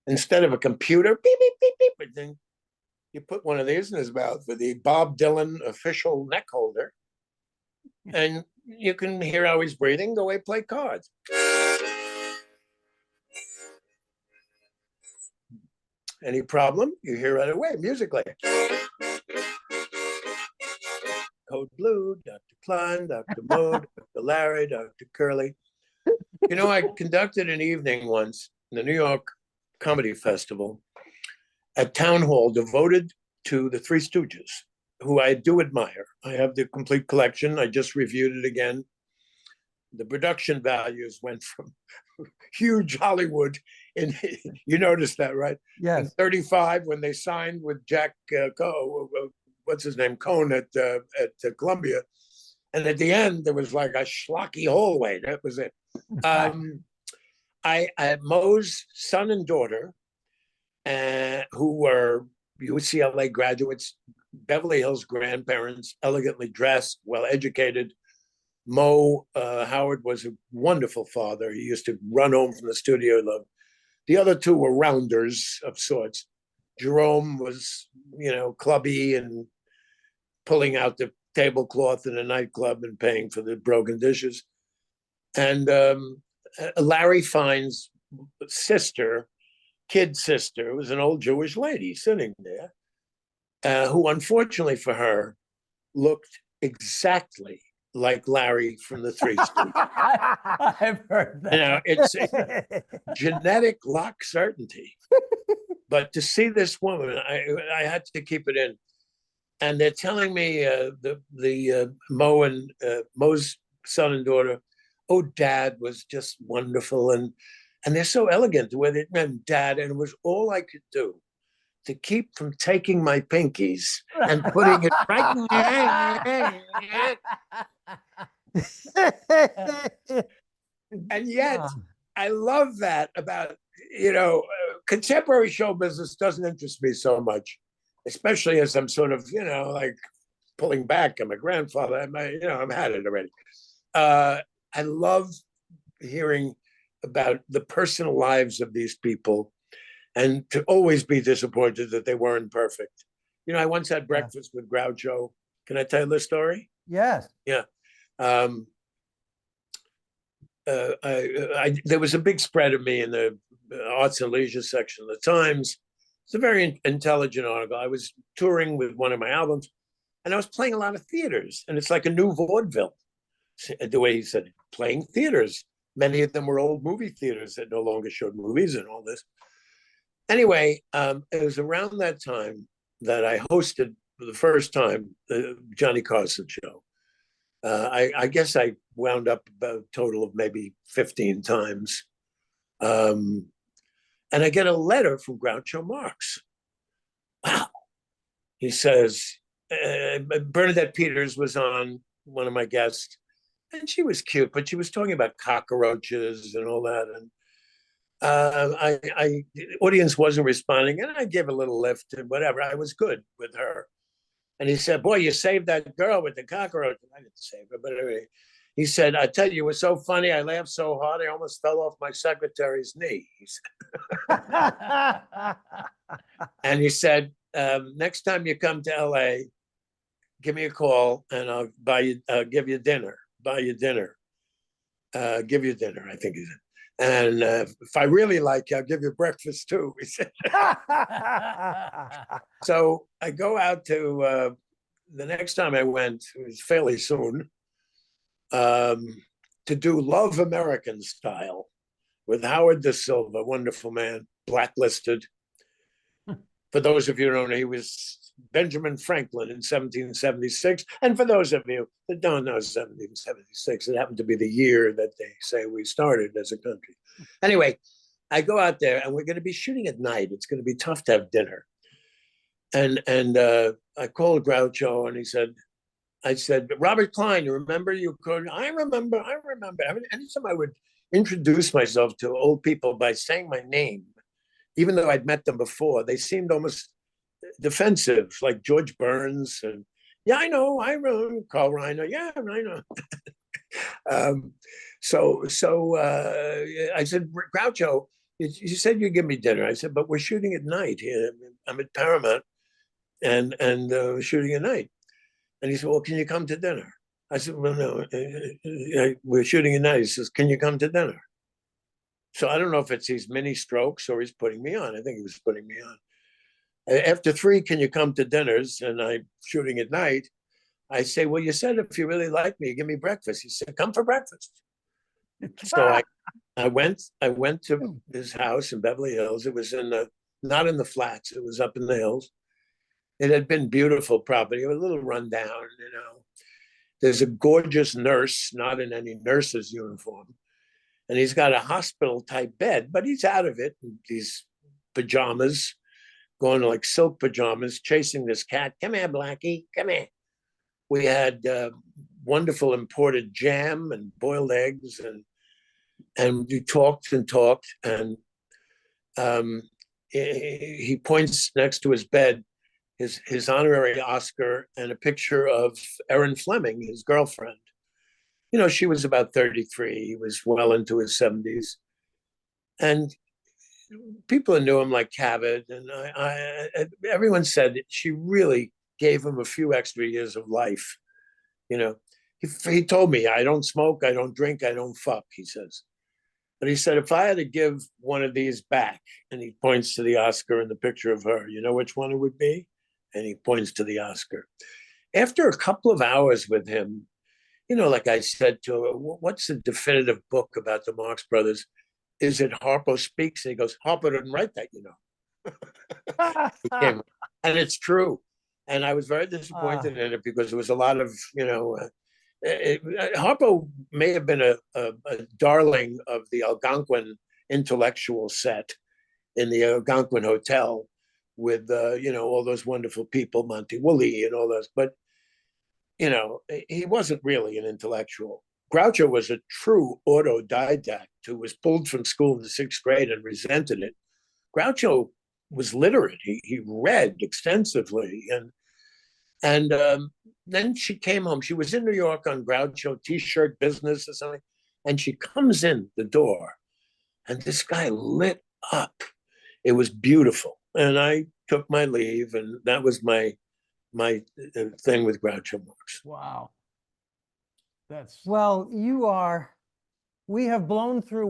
Instead of a computer, beep, beep, beep, beep, but then you put one of these in his mouth with the Bob Dylan official neck holder, and you can hear how he's breathing, go away, play cards. Any problem, you hear right away, musically. Code Blue, Dr. Klein, Dr. Mode, Dr. Larry, Dr. Curly. You know, I conducted an evening once in the New York Comedy Festival at Town Hall devoted to the Three Stooges, who I do admire. I have the complete collection. I just reviewed it again. The production values went from huge Hollywood, and you noticed that, right? Yes. In 35, when they signed with Jack, what's his name, Cohn at Columbia, and at the end there was like a schlocky hallway. That was it. I Mo's son and daughter, who were UCLA graduates, Beverly Hills grandparents, elegantly dressed, well educated. Mo Howard was a wonderful father. He used to run home from the studio. The other two were rounders of sorts. Jerome was, clubby and pulling out the tablecloth in a nightclub and paying for the broken dishes. And Larry Fine's kid sister, was an old Jewish lady sitting there, who unfortunately for her looked exactly like Larry from the Three Stooges. I've heard that. It's genetic lock certainty. But to see this woman, I had to keep it in. And they're telling me Mo's son and daughter oh, Dad was just wonderful. And they're so elegant the way they meant Dad. And it was all I could do to keep from taking my pinkies and putting it right. And yet, Ah, I love that about, you know, contemporary show business doesn't interest me so much, especially as I'm sort of, you know, like pulling back. I'm a grandfather. I'm had it already. Uh, I love hearing about the personal lives of these people and to always be disappointed that they weren't perfect. You know, I once had breakfast with Groucho. Can I tell you the story? yes. Yeah. Um, there was a big spread of me in the arts and leisure section of the Times. It's a very intelligent article. I was touring with one of my albums, and I was playing a lot of theaters, and it's like a new vaudeville. The way he said, playing theaters. Many of them were old movie theaters that no longer showed movies and all this. Anyway, it was around that time that I hosted for the first time the Johnny Carson show. I guess I wound up about a total of maybe 15 times. And I get a letter from Groucho Marx. Wow. He says, Bernadette Peters was on, one of my guests, and she was cute, but she was talking about cockroaches and all that. And the audience wasn't responding, and I gave a little lift and whatever. I was good with her. And he said, boy, you saved that girl with the cockroach. I didn't save her, but anyway, he said, I tell you, it was so funny. I laughed so hard, I almost fell off my secretary's knee. He said. And he said, next time you come to LA, give me a call and I'll give you dinner, buy you dinner, give you dinner, I think he said. And if I really like you, I'll give you breakfast too. He said. So I go out to the next time I went, it was fairly soon, to do Love American Style with Howard Da Silva, wonderful man, blacklisted. For those of you who don't know, he was Benjamin Franklin in 1776. And for those of you that don't know 1776, it happened to be the year that they say we started as a country. Anyway, I go out there and we're going to be shooting at night. It's going to be tough to have dinner. And I called Groucho and I said, Robert Klein, you remember? I remember. Anytime I would introduce myself to old people by saying my name, even though I'd met them before, they seemed almost defensive, like George Burns. And yeah, I know, Carl Reiner. Yeah, I know. I said, Groucho, you said you'd give me dinner. I said, but we're shooting at night here. I'm at Paramount and shooting at night. And he said, well, can you come to dinner? I said, well, no, we're shooting at night. He says, can you come to dinner? So I don't know if it's these mini strokes or he's putting me on. I think he was putting me on. After 3, can you come to dinners? And I'm shooting at night. I say, well, you said if you really like me, give me breakfast. He said, come for breakfast. So I went to his house in Beverly Hills. It was not in the flats. It was up in the hills. It had been beautiful property. It was a little rundown, you know. There's a gorgeous nurse, not in any nurse's uniform. And he's got a hospital type bed, but he's out of it. These pajamas, going like silk pajamas, chasing this cat. Come here, Blackie, come here. We had wonderful imported jam and boiled eggs, and we talked and talked. And he points next to his bed, his honorary Oscar and a picture of Erin Fleming, his girlfriend. You know, she was about 33. He was well into his 70s. And people knew him like Cavett. And everyone said she really gave him a few extra years of life. You know, he told me, I don't smoke, I don't drink, I don't fuck, he says. But he said, if I had to give one of these back, and he points to the Oscar and the picture of her, you know which one it would be? And he points to the Oscar. After a couple of hours with him, you know, like I said to him, what's the definitive book about the Marx Brothers? Is it Harpo Speaks? And he goes, Harpo didn't write that, you know. And it's true. And I was very disappointed in it because there was a lot of, you know, Harpo may have been a darling of the Algonquin intellectual set in the Algonquin Hotel with all those wonderful people, Monty Woolley and all those. But he wasn't really an intellectual. Groucho was a true autodidact who was pulled from school in the 6th grade and resented it. Groucho was literate. He read extensively, and then she came home. She was in New York on Groucho T-shirt business or something, and she comes in the door, and this guy lit up. It was beautiful, and I took my leave, and that was my thing with Groucho Marx. Wow. That's, Well, we have blown through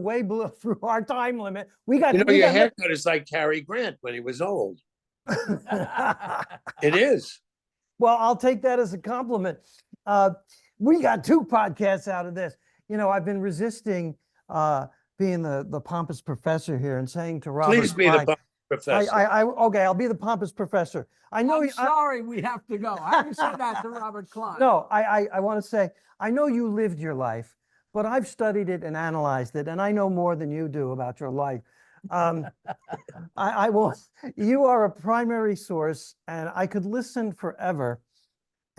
through our time limit. We got, Your haircut is like Cary Grant when he was old. It is. Well, I'll take that as a compliment. We got 2 podcasts out of this. I've been resisting being the pompous professor here and saying to Robert, Please be the pompous professor. Okay, I'll be the pompous professor. I know. I'm sorry we have to go. I haven't said that to Robert Klein. No, I want to say, I know you lived your life, but I've studied it and analyzed it, and I know more than you do about your life. I will. You are a primary source, and I could listen forever.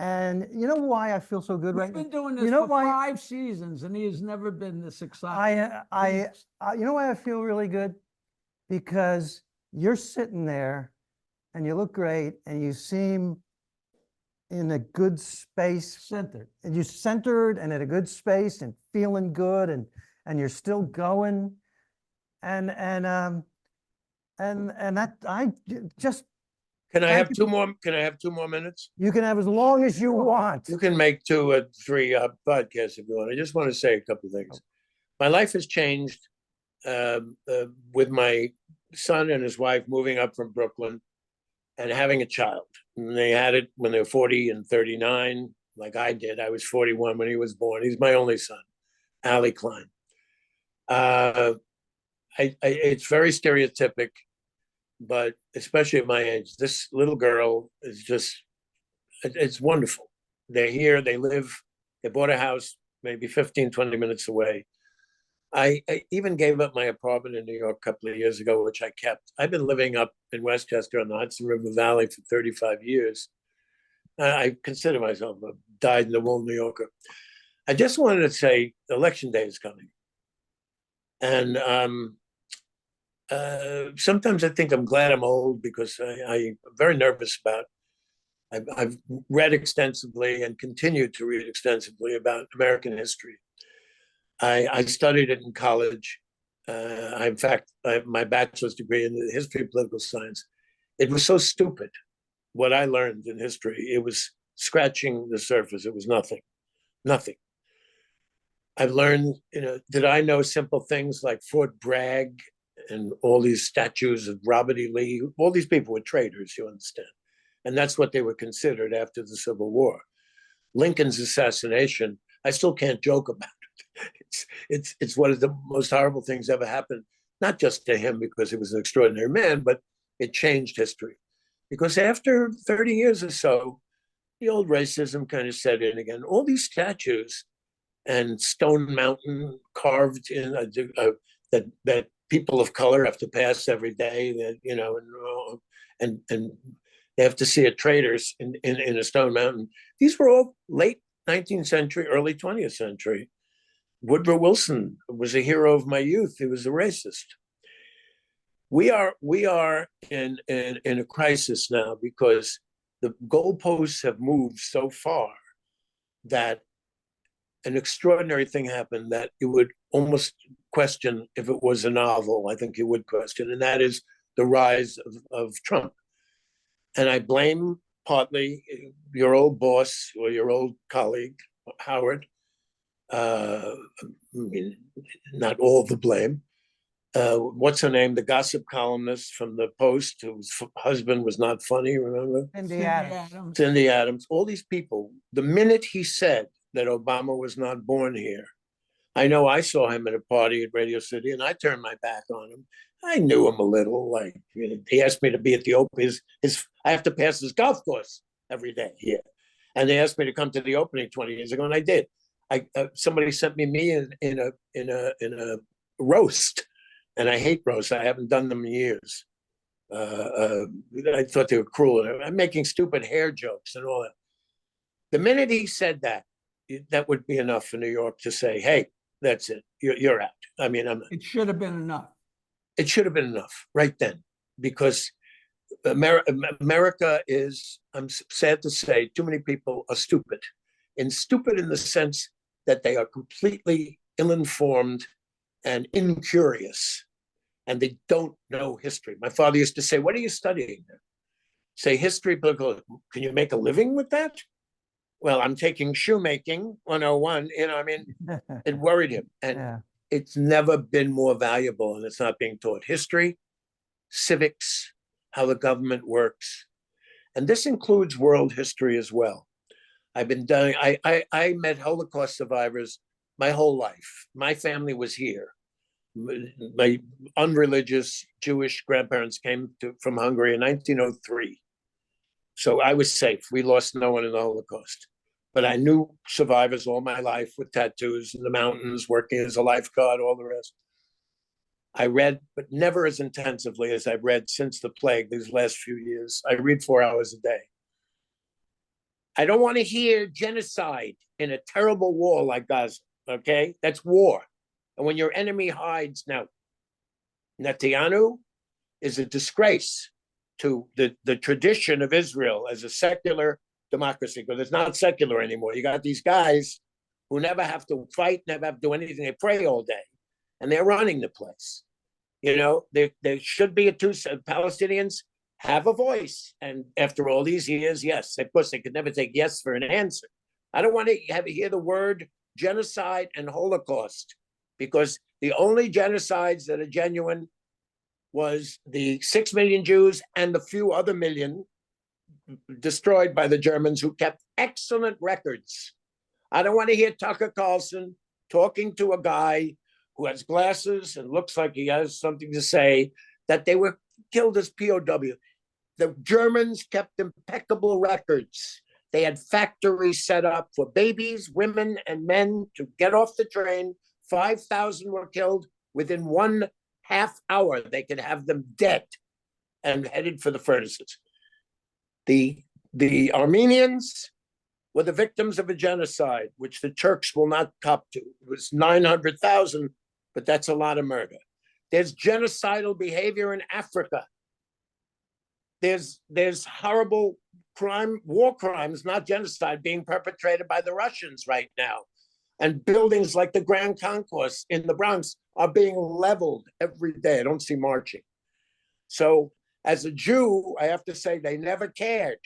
And you know why I feel so good right now? We've been doing this for 5 seasons, and he has never been this exciting. You know why I feel really good? Because you're sitting there, and you look great, and you seem in a good space. Centered. And you're centered and in a good space and feeling good, and you're still going. And that I just. Can I have 2 more? Can I have 2 more minutes? You can have as long as you want. You can make 2 or 3 podcasts if you want. I just want to say a couple of things. My life has changed with my son and his wife moving up from Brooklyn and having a child. And they had it when they were 40 and 39, like I did. I was 41 when he was born. He's my only son, Allie Klein. It's very stereotypic, but especially at my age, this little girl is just, it's wonderful. They're here, they live, they bought a house maybe 15, 20 minutes away. I even gave up my apartment in New York a couple of years ago, which I kept. I've been living up in Westchester on the Hudson River Valley for 35 years. I consider myself a dyed-in-the-wool New Yorker. I just wanted to say Election Day is coming. And sometimes I think I'm glad I'm old because I'm very nervous about, I've read extensively and continue to read extensively about American history. I studied it in college. In fact, I have my bachelor's degree in the history of political science. It was so stupid what I learned in history. It was scratching the surface. It was nothing, nothing. I've learned, did I know simple things like Fort Bragg and all these statues of Robert E. Lee? All these people were traitors, you understand. And that's what they were considered after the Civil War. Lincoln's assassination, I still can't joke about it. It's one of the most horrible things ever happened, not just to him because he was an extraordinary man, but it changed history. Because after 30 years or so, the old racism kind of set in again. All these statues and Stone Mountain carved in that people of color have to pass every day, that and they have to see a traitors in a Stone Mountain. These were all late 19th century, early 20th century. Woodrow Wilson was a hero of my youth. He was a racist. We are in a crisis now because the goalposts have moved so far that an extraordinary thing happened that you would almost question if it was a novel. I think you would question, and that is the rise of Trump. And I blame partly your old boss or your old colleague, Howard. I mean, not all the blame. What's her name? The gossip columnist from the Post, whose husband was not funny, remember? Cindy Adams. Cindy Adams. All these people, the minute he said that Obama was not born here, I know I saw him at a party at Radio City and I turned my back on him. I knew him a little. Like, he asked me to be at the opening. I have to pass his golf course every day here. And they asked me to come to the opening 20 years ago, and I did. somebody sent me in a roast, and I hate roasts. I haven't done them in years. I thought they were cruel. I'm making stupid hair jokes and all that. The minute he said that, that would be enough for New York to say, "Hey, that's it. You're out." I mean, It should have been enough. it should have been enough right then, because America is, I'm sad to say, too many people are stupid. And stupid in the sense that they are completely ill-informed and incurious, and they don't know history. My father used to say, "What are you studying there?" Say, "History, political." "Can you make a living with that?" "Well, I'm taking shoemaking 101. I mean, it worried him. And Yeah. it's never been more valuable, and it's not being taught. History, civics, how the government works. And this includes world history as well. I've been doing, I met Holocaust survivors my whole life. My family was here. My unreligious Jewish grandparents came from Hungary in 1903. So I was safe. We lost no one in the Holocaust. But I knew survivors all my life with tattoos in the mountains, working as a lifeguard, all the rest. I read, but never as intensively as I've read since the plague these last few years. I read 4 hours a day. I don't want to hear genocide in a terrible war like Gaza, okay? That's war. And when your enemy hides, now, Netanyahu is a disgrace to the tradition of Israel as a secular democracy, because it's not secular anymore. You got these guys who never have to fight, never have to do anything. They pray all day, and they're running the place. There should be Palestinians have a voice. And after all these years, yes, of course, they could never take yes for an answer. I don't want to hear the word genocide and Holocaust, because the only genocides that are genuine was the 6 million Jews and the few other million destroyed by the Germans, who kept excellent records. I don't want to hear Tucker Carlson talking to a guy who has glasses and looks like he has something to say, that they were killed as POW. The Germans kept impeccable records. They had factories set up for babies, women, and men to get off the train. 5,000 were killed within 1.5 hour. They could have them dead and headed for the furnaces. The Armenians were the victims of a genocide, which the Turks will not cop to. It was 900,000, but that's a lot of murder. There's genocidal behavior in Africa. There's horrible war crimes, not genocide, being perpetrated by the Russians right now. And buildings like the Grand Concourse in the Bronx are being leveled every day. I don't see marching. So as a Jew, I have to say they never cared.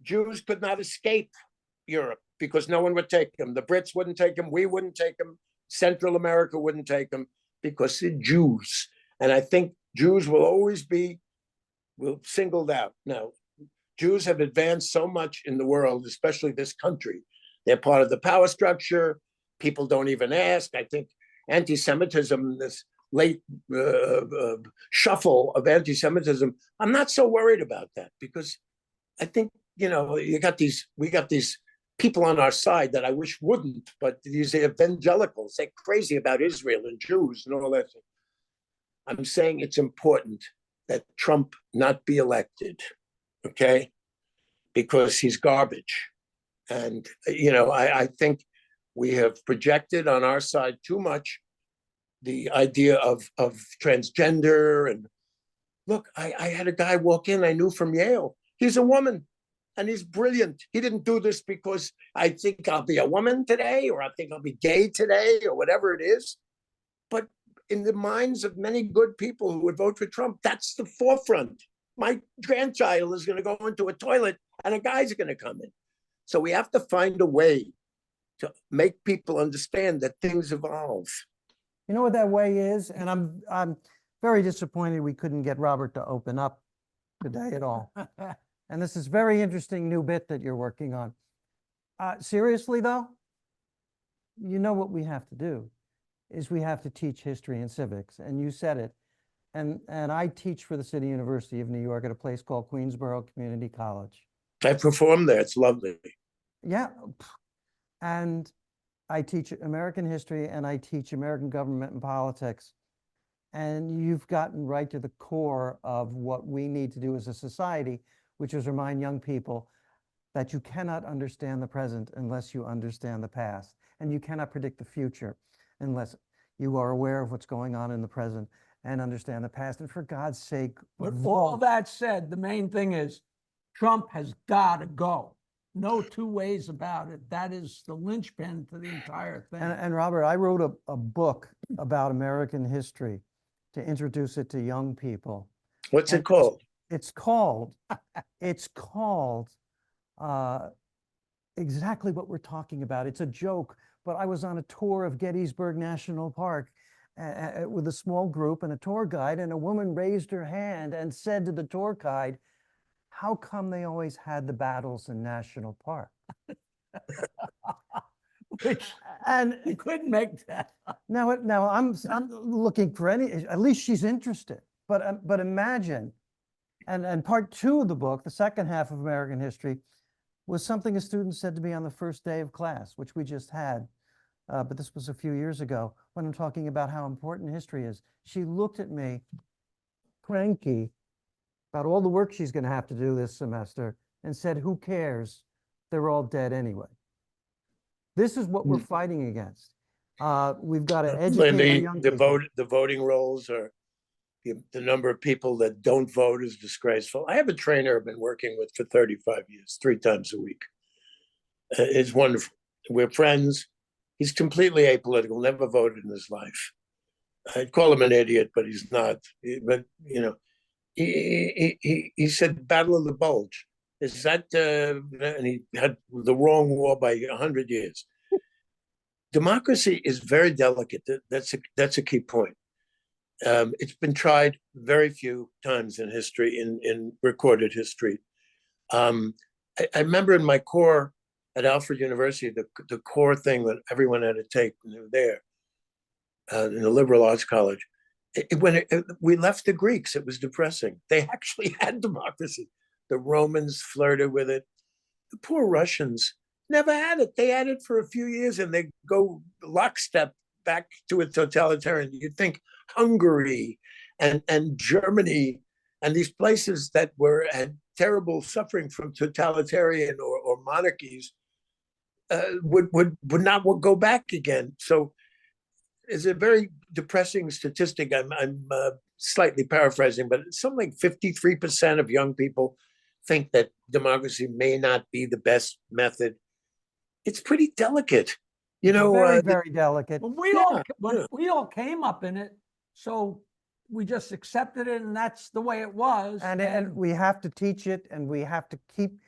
Jews could not escape Europe because no one would take them. The Brits wouldn't take them. We wouldn't take them. Central America wouldn't take them because they're Jews. And I think Jews will always be singled out. Now, Jews have advanced so much in the world, especially this country. They're part of the power structure. People don't even ask. I think anti-Semitism, this late shuffle of anti-Semitism, I'm not so worried about that, because I think, we got these people on our side that I wish wouldn't, but these evangelicals, they're crazy about Israel and Jews and all that. I'm saying it's important that Trump not be elected, okay? Because he's garbage. And, I think we have projected on our side too much the idea of transgender. And look, I had a guy walk in I knew from Yale. He's a woman, and he's brilliant. He didn't do this because I think I'll be a woman today, or I think I'll be gay today, or whatever it is. But in the minds of many good people who would vote for Trump, that's the forefront. My grandchild is going to go into a toilet and a guy's going to come in. So we have to find a way to make people understand that things evolve. You know what that way is? And I'm very disappointed we couldn't get Robert to open up today at all. And this is very interesting new bit that you're working on. Seriously though, you know what we have to do is we have to teach history and civics, and you said it. And I teach for the City University of New York at a place called Queensborough Community College. I performed there. It's lovely. Yeah. And I teach American history and I teach American government and politics. And you've gotten right to the core of what we need to do as a society, which is remind young people that you cannot understand the present unless you understand the past. And you cannot predict the future unless you are aware of what's going on in the present and understand the past. And for God's sake, But all vote. that said, the main thing is Trump has got to go. No two ways about it. That is the linchpin to the entire thing. And Robert, I wrote a book about American history to introduce it to young people. What's And it called? It's called, it's called exactly what we're talking about. It's a joke, but I was on a tour of Gettysburg National Park with a small group and a tour guide, and a woman raised her hand and said to the tour guide, "How come they always had the battles in national park?" Which And you couldn't make that. now I'm looking for at least she's interested. But imagine, and part two of the book, the second half of American history, was something a student said to me on the first day of class, which we just had. But this was a few years ago when I'm talking about how important history is. She looked at me cranky about all the work she's going to have to do this semester and said, "Who cares? They're all dead anyway." This is what we're fighting against. We've got to educate our young people. The voting rolls are, the number of people that don't vote is disgraceful. I have a trainer I've been working with for 35 years, 3 times a week. It's wonderful. We're friends. He's completely apolitical, never voted in his life. I'd call him an idiot, but he's not. But, you know, he said Battle of the Bulge. Is that, and he had the wrong war by 100 years. Democracy is very delicate. That's a key point. It's been tried very few times in history, in recorded history. I remember in my core at Alfred University, the core thing that everyone had to take when they were there, in the liberal arts college, we left the Greeks, it was depressing. They actually had democracy. The Romans flirted with it. The poor Russians never had it. They had it for a few years and they go lockstep back to a totalitarian. You'd think Hungary and Germany and these places that had terrible suffering from totalitarian or monarchies would not go back again. So it's a very depressing statistic. I'm slightly paraphrasing, but it's something like 53% of young people think that democracy may not be the best method. It's pretty delicate, you know. Very delicate. We all came up in it, so we just accepted it, and that's the way it was. And we have to teach it, and we have to keep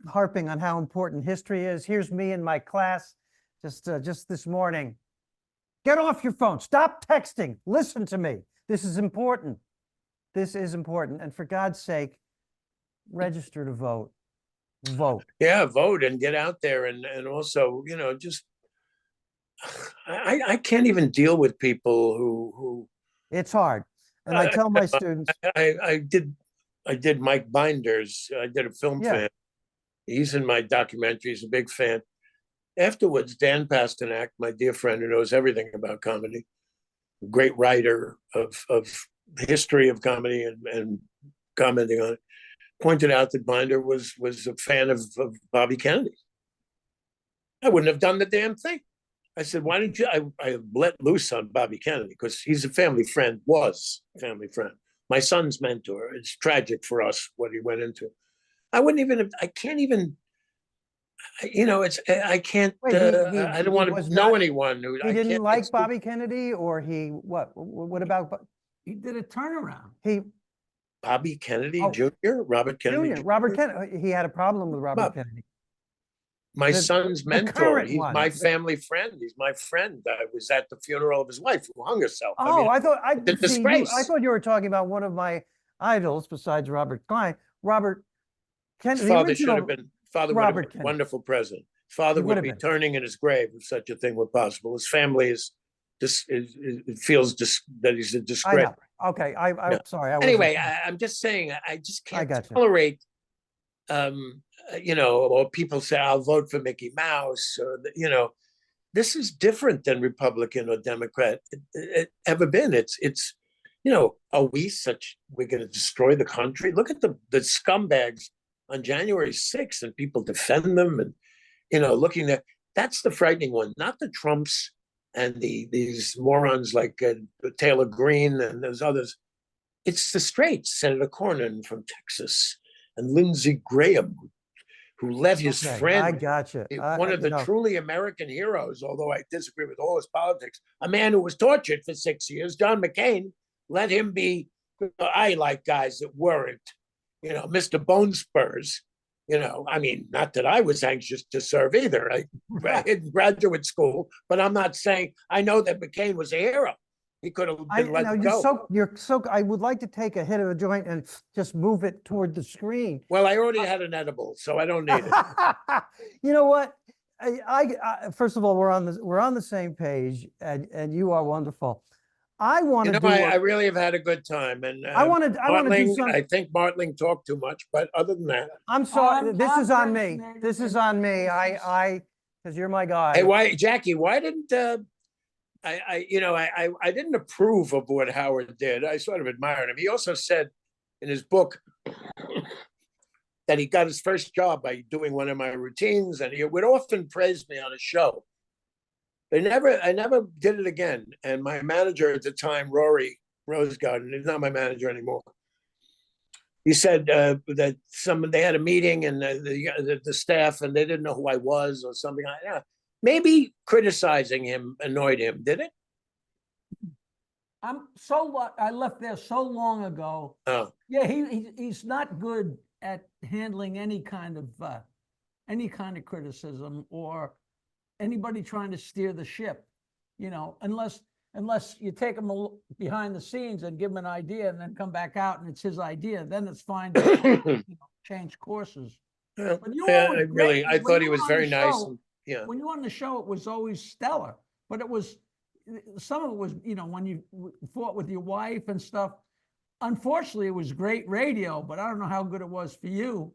harping on how important history is. Here's me in my class just this morning. Get off your phone. Stop texting. Listen to me. This is important. This is important. And for God's sake, register to vote. Vote. Yeah, vote and get out there. And also, you know, just, I can't even deal with people who It's hard. And I tell my students. I did Mike Binder's, I did a film fan. He's in my documentary. He's a big fan. Afterwards, Dan Pasternak, my dear friend who knows everything about comedy, great writer of history of comedy and commenting on it, pointed out that Binder was a fan of Bobby Kennedy. I wouldn't have done the damn thing. I said, why didn't you? I let loose on Bobby Kennedy because he's a family friend, was a family friend. My son's mentor. It's tragic for us what he went into. I can't even, you know, I can't, Wait, I don't want to know anyone who. He didn't like Bobby Kennedy, or what about? He did a turnaround. Bobby Kennedy Jr., Robert Kennedy. Robert Kennedy. He had a problem with Robert Kennedy. My son's mentor. He's my family friend. He's my friend. I was at the funeral of his wife who hung herself. Oh, I thought disgrace. I thought you were talking about one of my idols besides Robert Klein. Robert Kennedy. His father should have been. Father would have been a wonderful president. Father would be turning in his grave if such a thing were possible. His family it feels that he's a disgrace. Okay, I'm sorry. Anyway, I'm just saying, I just can't tolerate, you know, or people say, I'll vote for Mickey Mouse, or, you know, this is different than Republican or Democrat ever been. It's, are we're going to destroy the country? Look at the scumbags on January 6th, and people defend them, and, looking at, that's the frightening one, not the Trumps and these morons like Taylor Greene and those others. It's the straights, Senator Cornyn from Texas and Lindsey Graham, who let his Okay, I friend, gotcha. one of the truly American heroes, although I disagree with all his politics, a man who was tortured for 6 years, John McCain, let him be. I like guys that weren't, Mr. Bone Spurs. I mean, not that I was anxious to serve either. I in graduate school, but I'm not saying, I know that McCain was a hero. He could have been let go. I would like to take a hit of a joint and just move it toward the screen. Well, I already had an edible, so I don't need it. You know what? First of all, we're on the same page, and you are wonderful. I want to I really have had a good time, and I want to do something. I think Bartling talked too much, but other than that, I'm sorry. This is on me. This is on me. Because you're my guy. Hey, Jackie? Why didn't I didn't approve of what Howard did. I sort of admired him. He also said in his book that he got his first job by doing one of my routines, and he would often praise me on a show. I never did it again. And my manager at the time, Rory Rosegarden, he's not my manager anymore. He said that they had a meeting, and the staff, and they didn't know who I was or something like that. Maybe criticizing him annoyed him, did it? I left there so long ago. Oh. Yeah, he's not good at handling any kind of criticism or anybody trying to steer the ship, unless you take him behind the scenes and give him an idea and then come back out and it's his idea, then it's fine to change courses. Yeah, I thought he was very nice. Yeah. When you were on the show, it was always stellar, but some of it was, when you fought with your wife and stuff. Unfortunately, it was great radio, but I don't know how good it was for you.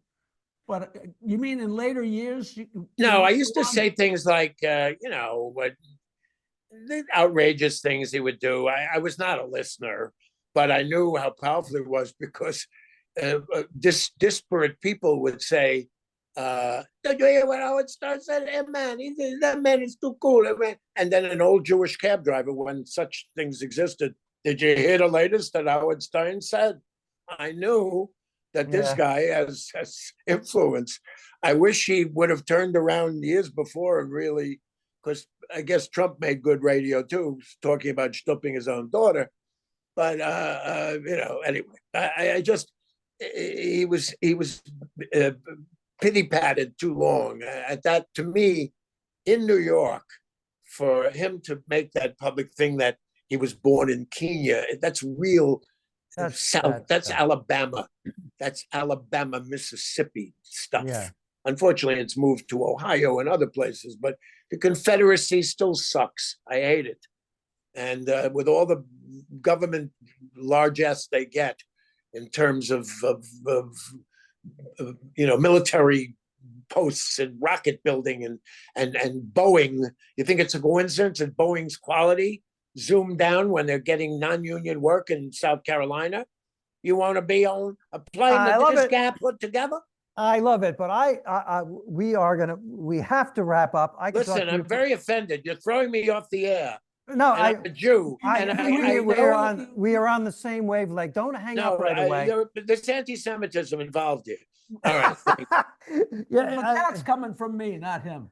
But you mean in later years? No, I used to say things like, what the outrageous things he would do. I was not a listener, but I knew how powerful it was because disparate people would say, did you hear what Howard Stern said? Hey, man, that man is too cool. Man. And then an old Jewish cab driver, when such things existed, did you hear the latest that Howard Stern said? I knew that this guy has influence. I wish he would have turned around years before and really, because I guess Trump made good radio too, talking about stooping his own daughter. But anyway, I just he was pity patted too long. At that, to me, in New York, for him to make that public thing that he was born in Kenya, that's real. That's Alabama. That's Alabama, Mississippi stuff. Yeah. Unfortunately, it's moved to Ohio and other places, but the Confederacy still sucks. I hate it. And with all the government largesse they get in terms of military posts and rocket building and Boeing, you think it's a coincidence that Boeing's quality zoomed down when they're getting non-union work in South Carolina? You want to be on a plane that this guy put together? I love it, but we have to wrap up. Listen, I'm very offended. You're throwing me off the air. No, I'm a Jew. We are on the same wavelength. Don't hang up right away. There's anti-Semitism involved here. All right. Yeah, but that's coming from me, not him.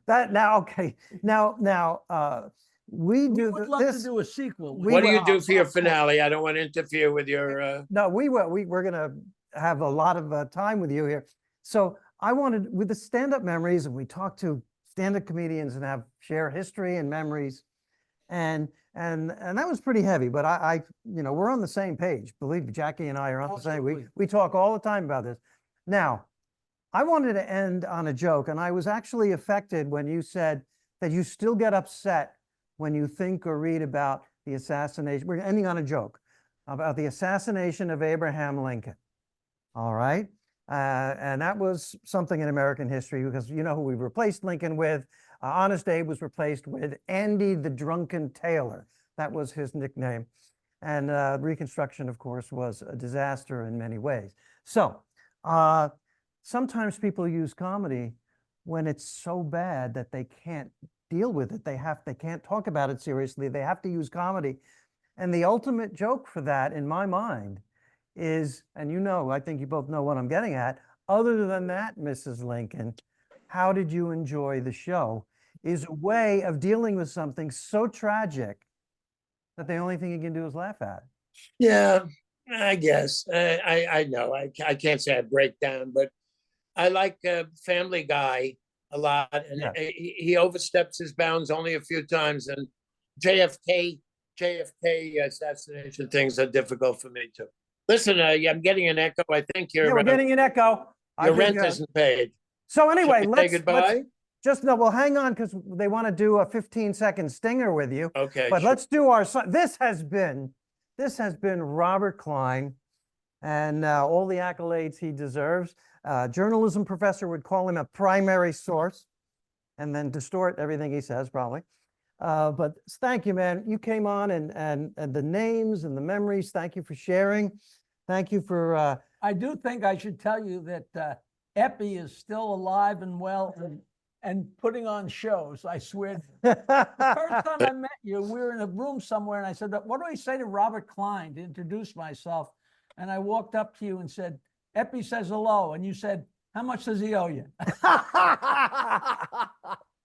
We would love to do a sequel. What do you do for your finale? I don't want to interfere with your. No, we're going to have a lot of time with you here. So I wanted, with the stand-up memories, and we talk to stand-up comedians and share history and memories, and that was pretty heavy. But we're on the same page. Believe me, Jackie and I are on the same. We talk all the time about this. Now, I wanted to end on a joke, and I was actually affected when you said that you still get upset when you think or read about the assassination. We're ending on a joke about the assassination of Abraham Lincoln. All right. And that was something in American history because you know who we replaced Lincoln with? Honest Abe was replaced with Andy the Drunken Tailor. That was his nickname. And Reconstruction, of course, was a disaster in many ways. So sometimes people use comedy when it's so bad that they can't deal with it. They can't talk about it seriously. They have to use comedy. And the ultimate joke for that, in my mind, is, and you know, I think you both know what I'm getting at, other than that, Mrs. Lincoln, how did you enjoy the show? Is a way of dealing with something so tragic that the only thing you can do is laugh at it. Yeah, I guess. I know. I can't say I break down, but I like Family Guy a lot, and Yeah. he oversteps his bounds only a few times. And JFK assassination things are difficult for me too. Listen, I'm getting an echo. I think Yeah, we're getting an echo. I your think, rent isn't paid. so anyway, Shall we say let's goodbye? just no, well, hang on because they want to do a 15-second stinger with you. Okay, But sure. let's do our, this has been Robert Klein and all the accolades he deserves. Journalism professor would call him a primary source and then distort everything he says probably. But thank you, man. You came on and the names and the memories. Thank you for sharing. Thank you for, I do think I should tell you that Epi is still alive and well and putting on shows. I swear. The first time I met you, we were in a room somewhere and I said, what do I say to Robert Klein to introduce myself? And I walked up to you and said, Epi says hello. And you said, how much does he owe you?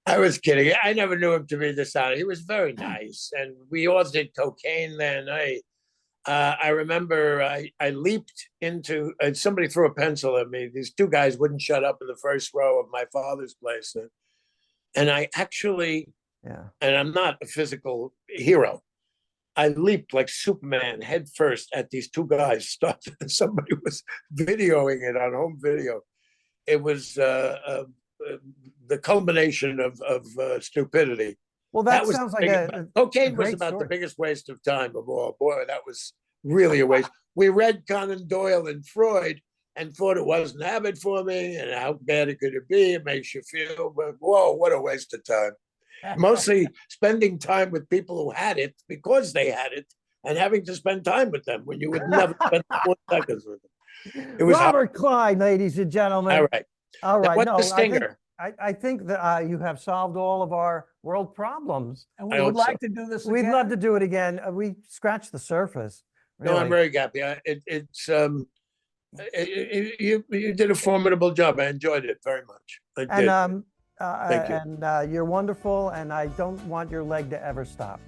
I was kidding. I never knew him to be this honest. He was very nice, and we all did cocaine then. I remember I leaped into somebody threw a pencil at me. These two guys wouldn't shut up in the first row of my father's place, and I actually, yeah. and I'm not a physical hero. I leaped like Superman head first at these two guys. Stopped. Somebody was videoing it on home video. It was the culmination of stupidity. Well, that sounds like cocaine was great about the story. biggest waste of time of all. Boy, that was really a waste. We read Conan Doyle and Freud and thought it wasn't habit forming and how bad it could be. It makes you feel, but whoa, what a waste of time. Mostly spending time with people who had it because they had it and having to spend time with them when you would never spend 4 seconds with them. It was Robert Klein, ladies and gentlemen. all right. All right. What's No, the stinger? I think that you have solved all of our world problems. And we I would hope like so. to do this We'd again. love to do it again. We scratched the surface. No, I'm really. very happy. You did a formidable job. I enjoyed it very much. I did. And Thank you. and you're wonderful, and I don't want your leg to ever stop.